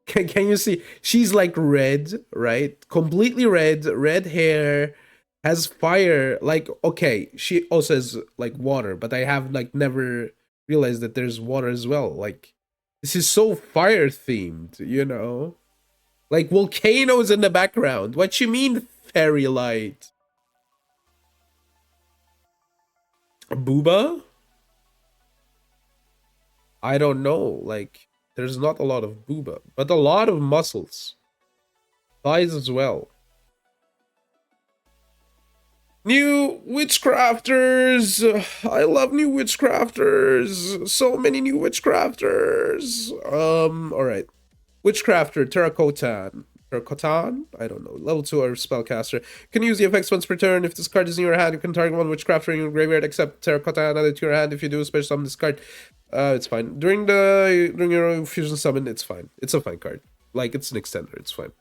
can you see? She's like red, right? Completely red hair, has fire. Like, okay, she also has like water, but I have like never realized that there's water as well. Like, this is so fire themed, you know? Like volcanoes in the background. What you mean, fairy light? Booba? I don't know. Like, there's not a lot of booba, but a lot of muscles. Thighs as well. New witchcrafters! I love new witchcrafters! So many new witchcrafters! Alright. Witchcrafter, Terracotan. Terracotan? I don't know. Level 2 or spellcaster. Can use the effects once per turn. If this card is in your hand, you can target one witchcrafter in your graveyard except Terracotan added to your hand. If you do, special summon this card. It's fine. During your fusion summon, it's fine. It's a fine card. Like, it's an extender, it's fine.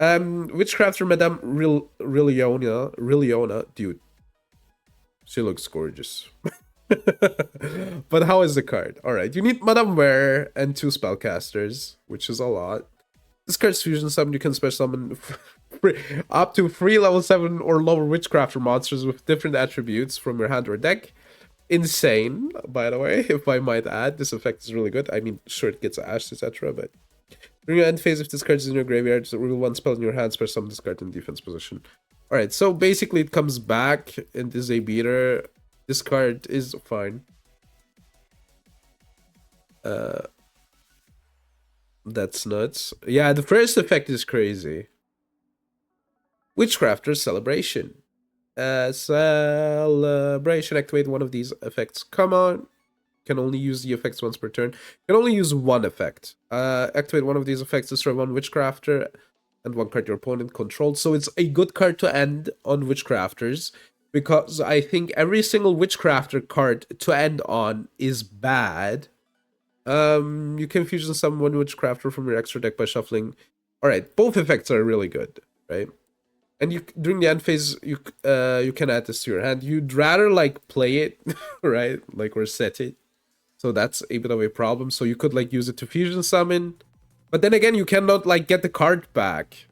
Witchcrafter Madame Rilliona, dude. She looks gorgeous. But how is the card? Alright, you need Madame Ware and 2 spellcasters, which is a lot. This card's fusion summon, you can special summon up to 3 level 7 or lower witchcrafter monsters with different attributes from your hand or deck. Insane, by the way, if I might add. This effect is really good. I mean, sure, it gets ashed, etc., but during your end phase, if this card is in your graveyard, so reveal 1 spell in your hand, special summon this card in defense position. Alright, so basically it comes back and is a beater. This card is fine. That's nuts. Yeah, the first effect is crazy. Witchcrafter Celebration. Celebration. Activate one of these effects. Come on. Can only use the effects once per turn. Can only use one effect. Activate one of these effects. Destroy one Witchcrafter and one card your opponent controls. So it's a good card to end on Witchcrafters, because I think every single Witchcrafter card to end on is bad. You can fusion summon one Witchcrafter from your extra deck by shuffling. Alright, both effects are really good, right? And you during the end phase, you can add this to your hand. You'd rather like play it, right? Like, or set it. So that's a bit of a problem. So you could like use it to fusion summon. But then again, you cannot like get the card back.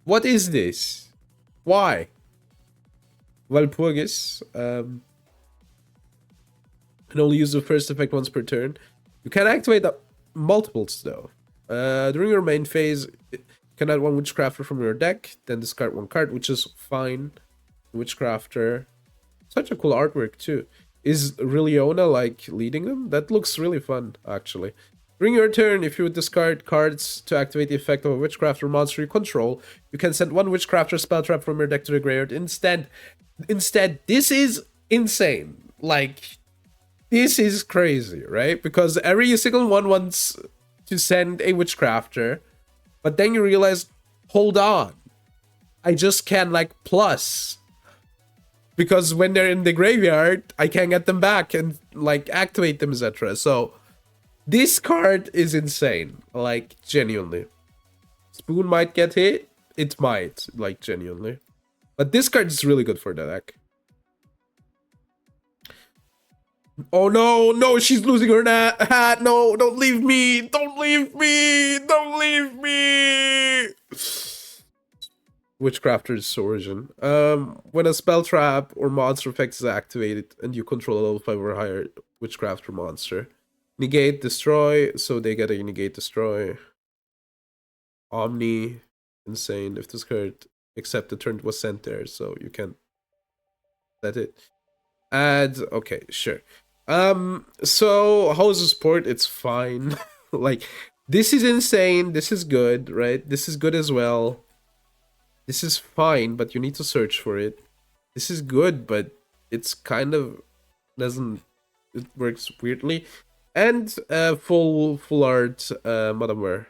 What is this? Why? Walpurgis. Can only use the first effect once per turn. You can activate multiples though. During your main phase, you can add one Witchcrafter from your deck, then discard one card, which is fine. Witchcrafter. Such a cool artwork too. Is Rilliona like leading them? That looks really fun, actually. During your turn, if you would discard cards to activate the effect of a witchcraft or monster you control, you can send one witchcraft or spell trap from your deck to the graveyard. Instead, this is insane. Like, this is crazy, right? Because every single one wants to send a witchcrafter, but then you realize, hold on, I just can like plus, because when they're in the graveyard, I can get them back and like activate them, etc. So this card is insane, like genuinely. Spoon might get hit, it might, like genuinely, but this card is really good for the deck. Oh no, no, she's losing her hat. No, don't leave me. Don't leave me. Don't leave me. Witchcrafter's Origin. When a spell trap or monster effect is activated and you control a level 5 or higher Witchcrafter monster, negate, destroy, so they get a negate, destroy. Omni, insane. If this card, except the turn was sent there, so you can let it. Add, okay, sure. So how's the support? It's fine. Like, this is insane. This is good, right? This is good as well. This is fine, but you need to search for it. This is good, but it's kind of doesn't. It works weirdly. And full art Madame Ware.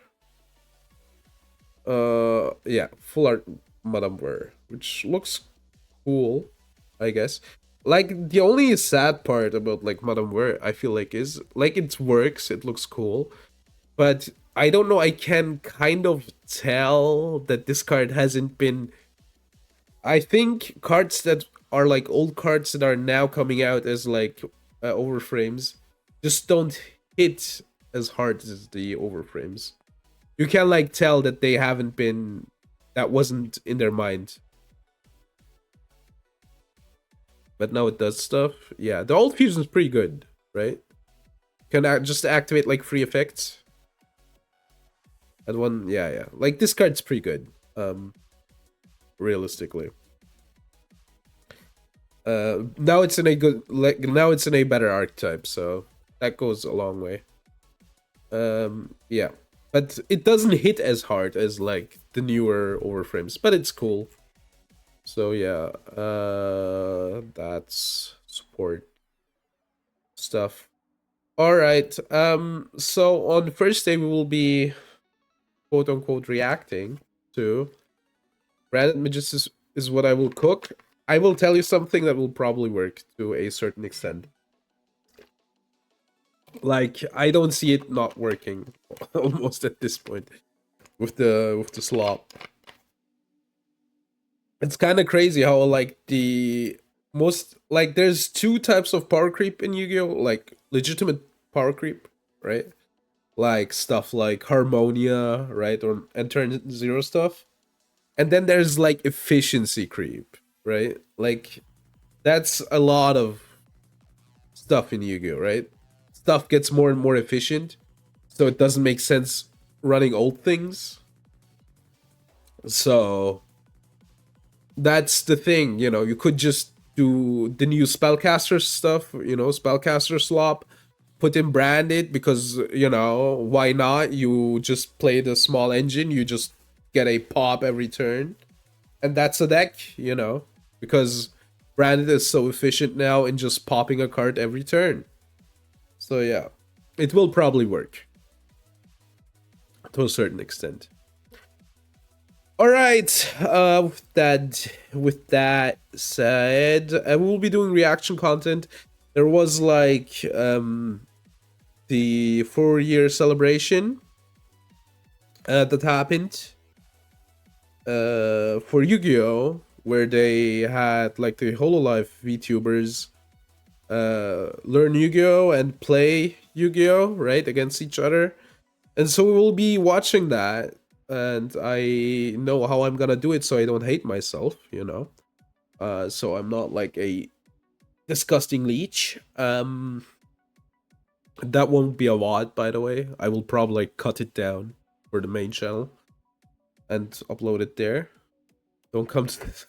Yeah, full art Madame Ware, which looks cool, I guess. Like, the only sad part about like Madame Ware, I feel like, is like it works, it looks cool, but I don't know, I can kind of tell that this card hasn't been. I think cards that are like old cards that are now coming out as like overframes just don't hit as hard as the overframes. You can like tell that they haven't been, that wasn't in their mind. But now it does stuff. Yeah, the old fusion is pretty good, right? Can just activate like free effects. And one, yeah. Like, this card's pretty good. Realistically. Now it's in a good, like, now it's in a better archetype, so that goes a long way. Yeah. But it doesn't hit as hard as like the newer overframes, but it's cool. So yeah, that's support stuff. All right. So on the first day we will be quote unquote reacting to Branded Magicians is what I will cook. I will tell you something that will probably work to a certain extent. Like, I don't see it not working almost at this point with the slop. It's kind of crazy how like the most, like, there's two types of power creep in Yu-Gi-Oh, like legitimate power creep, right? Like stuff like Harmonia, right? Or and turn zero stuff. And then there's like efficiency creep, right? Like, that's a lot of stuff in Yu-Gi-Oh, right? Stuff gets more and more efficient, so it doesn't make sense running old things. So that's the thing, you know, you could just do the new spellcaster stuff, you know, spellcaster slop, put in branded, because, you know, why not? You just play the small engine, you just get a pop every turn, and that's a deck, you know, because branded is so efficient now in just popping a card every turn. So yeah, it will probably work to a certain extent. All right. With that said, we will be doing reaction content. There was like the 4-year celebration that happened for Yu-Gi-Oh, where they had like the Hololive VTubers learn Yu-Gi-Oh and play Yu-Gi-Oh, right, against each other. And so we will be watching that, and I know how I'm gonna do it so I don't hate myself, you know. So I'm not like a disgusting leech. That won't be a VOD, by the way. I will probably cut it down for the main channel and upload it there. Don't come to this.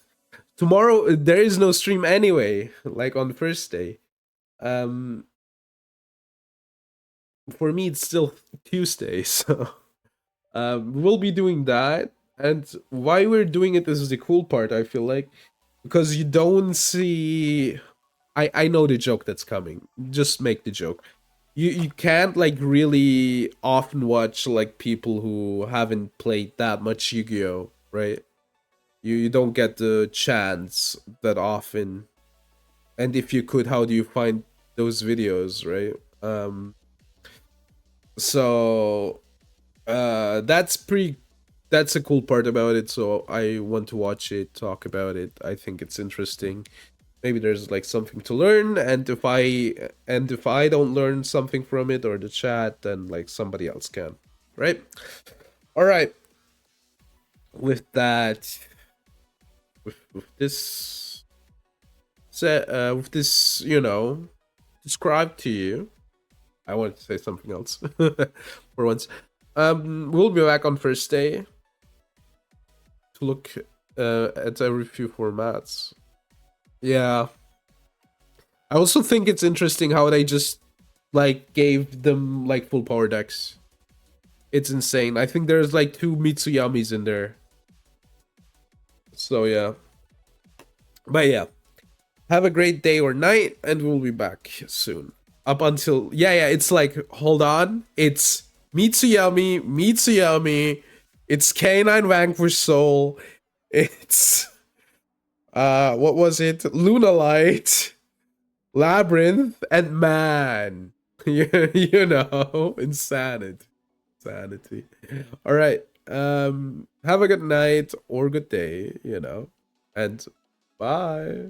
Tomorrow there is no stream anyway, like on the first day. for me it's still Tuesday, so we'll be doing that. And why we're doing it is the cool part, I feel like, because you don't see. I know the joke that's coming. Just make the joke. You can't like really often watch like people who haven't played that much Yu-Gi-Oh, right? You don't get the chance that often. And if you could, how do you find those videos, right? So that's a cool part about it, so I want to watch it, talk about it. I think it's interesting. Maybe there's like something to learn, and if I don't learn something from it or the chat, then like somebody else can, right? All right. With that, with this set, with this, described to you, I wanted to say something else for once. We'll be back on Thursday to look at every few formats. Yeah. I also think it's interesting how they just like gave them like full power decks. It's insane. I think there's like 2 Mitsuyamis in there. So yeah. But yeah. Have a great day or night, and we'll be back soon. Up until yeah, it's like hold on. It's Mitsuyami. It's K9 Vanquish Soul. It's what was it? Lunalight, Labyrinth, and Man. Insanity. Insanity. All right. Have a good night or good day, and bye.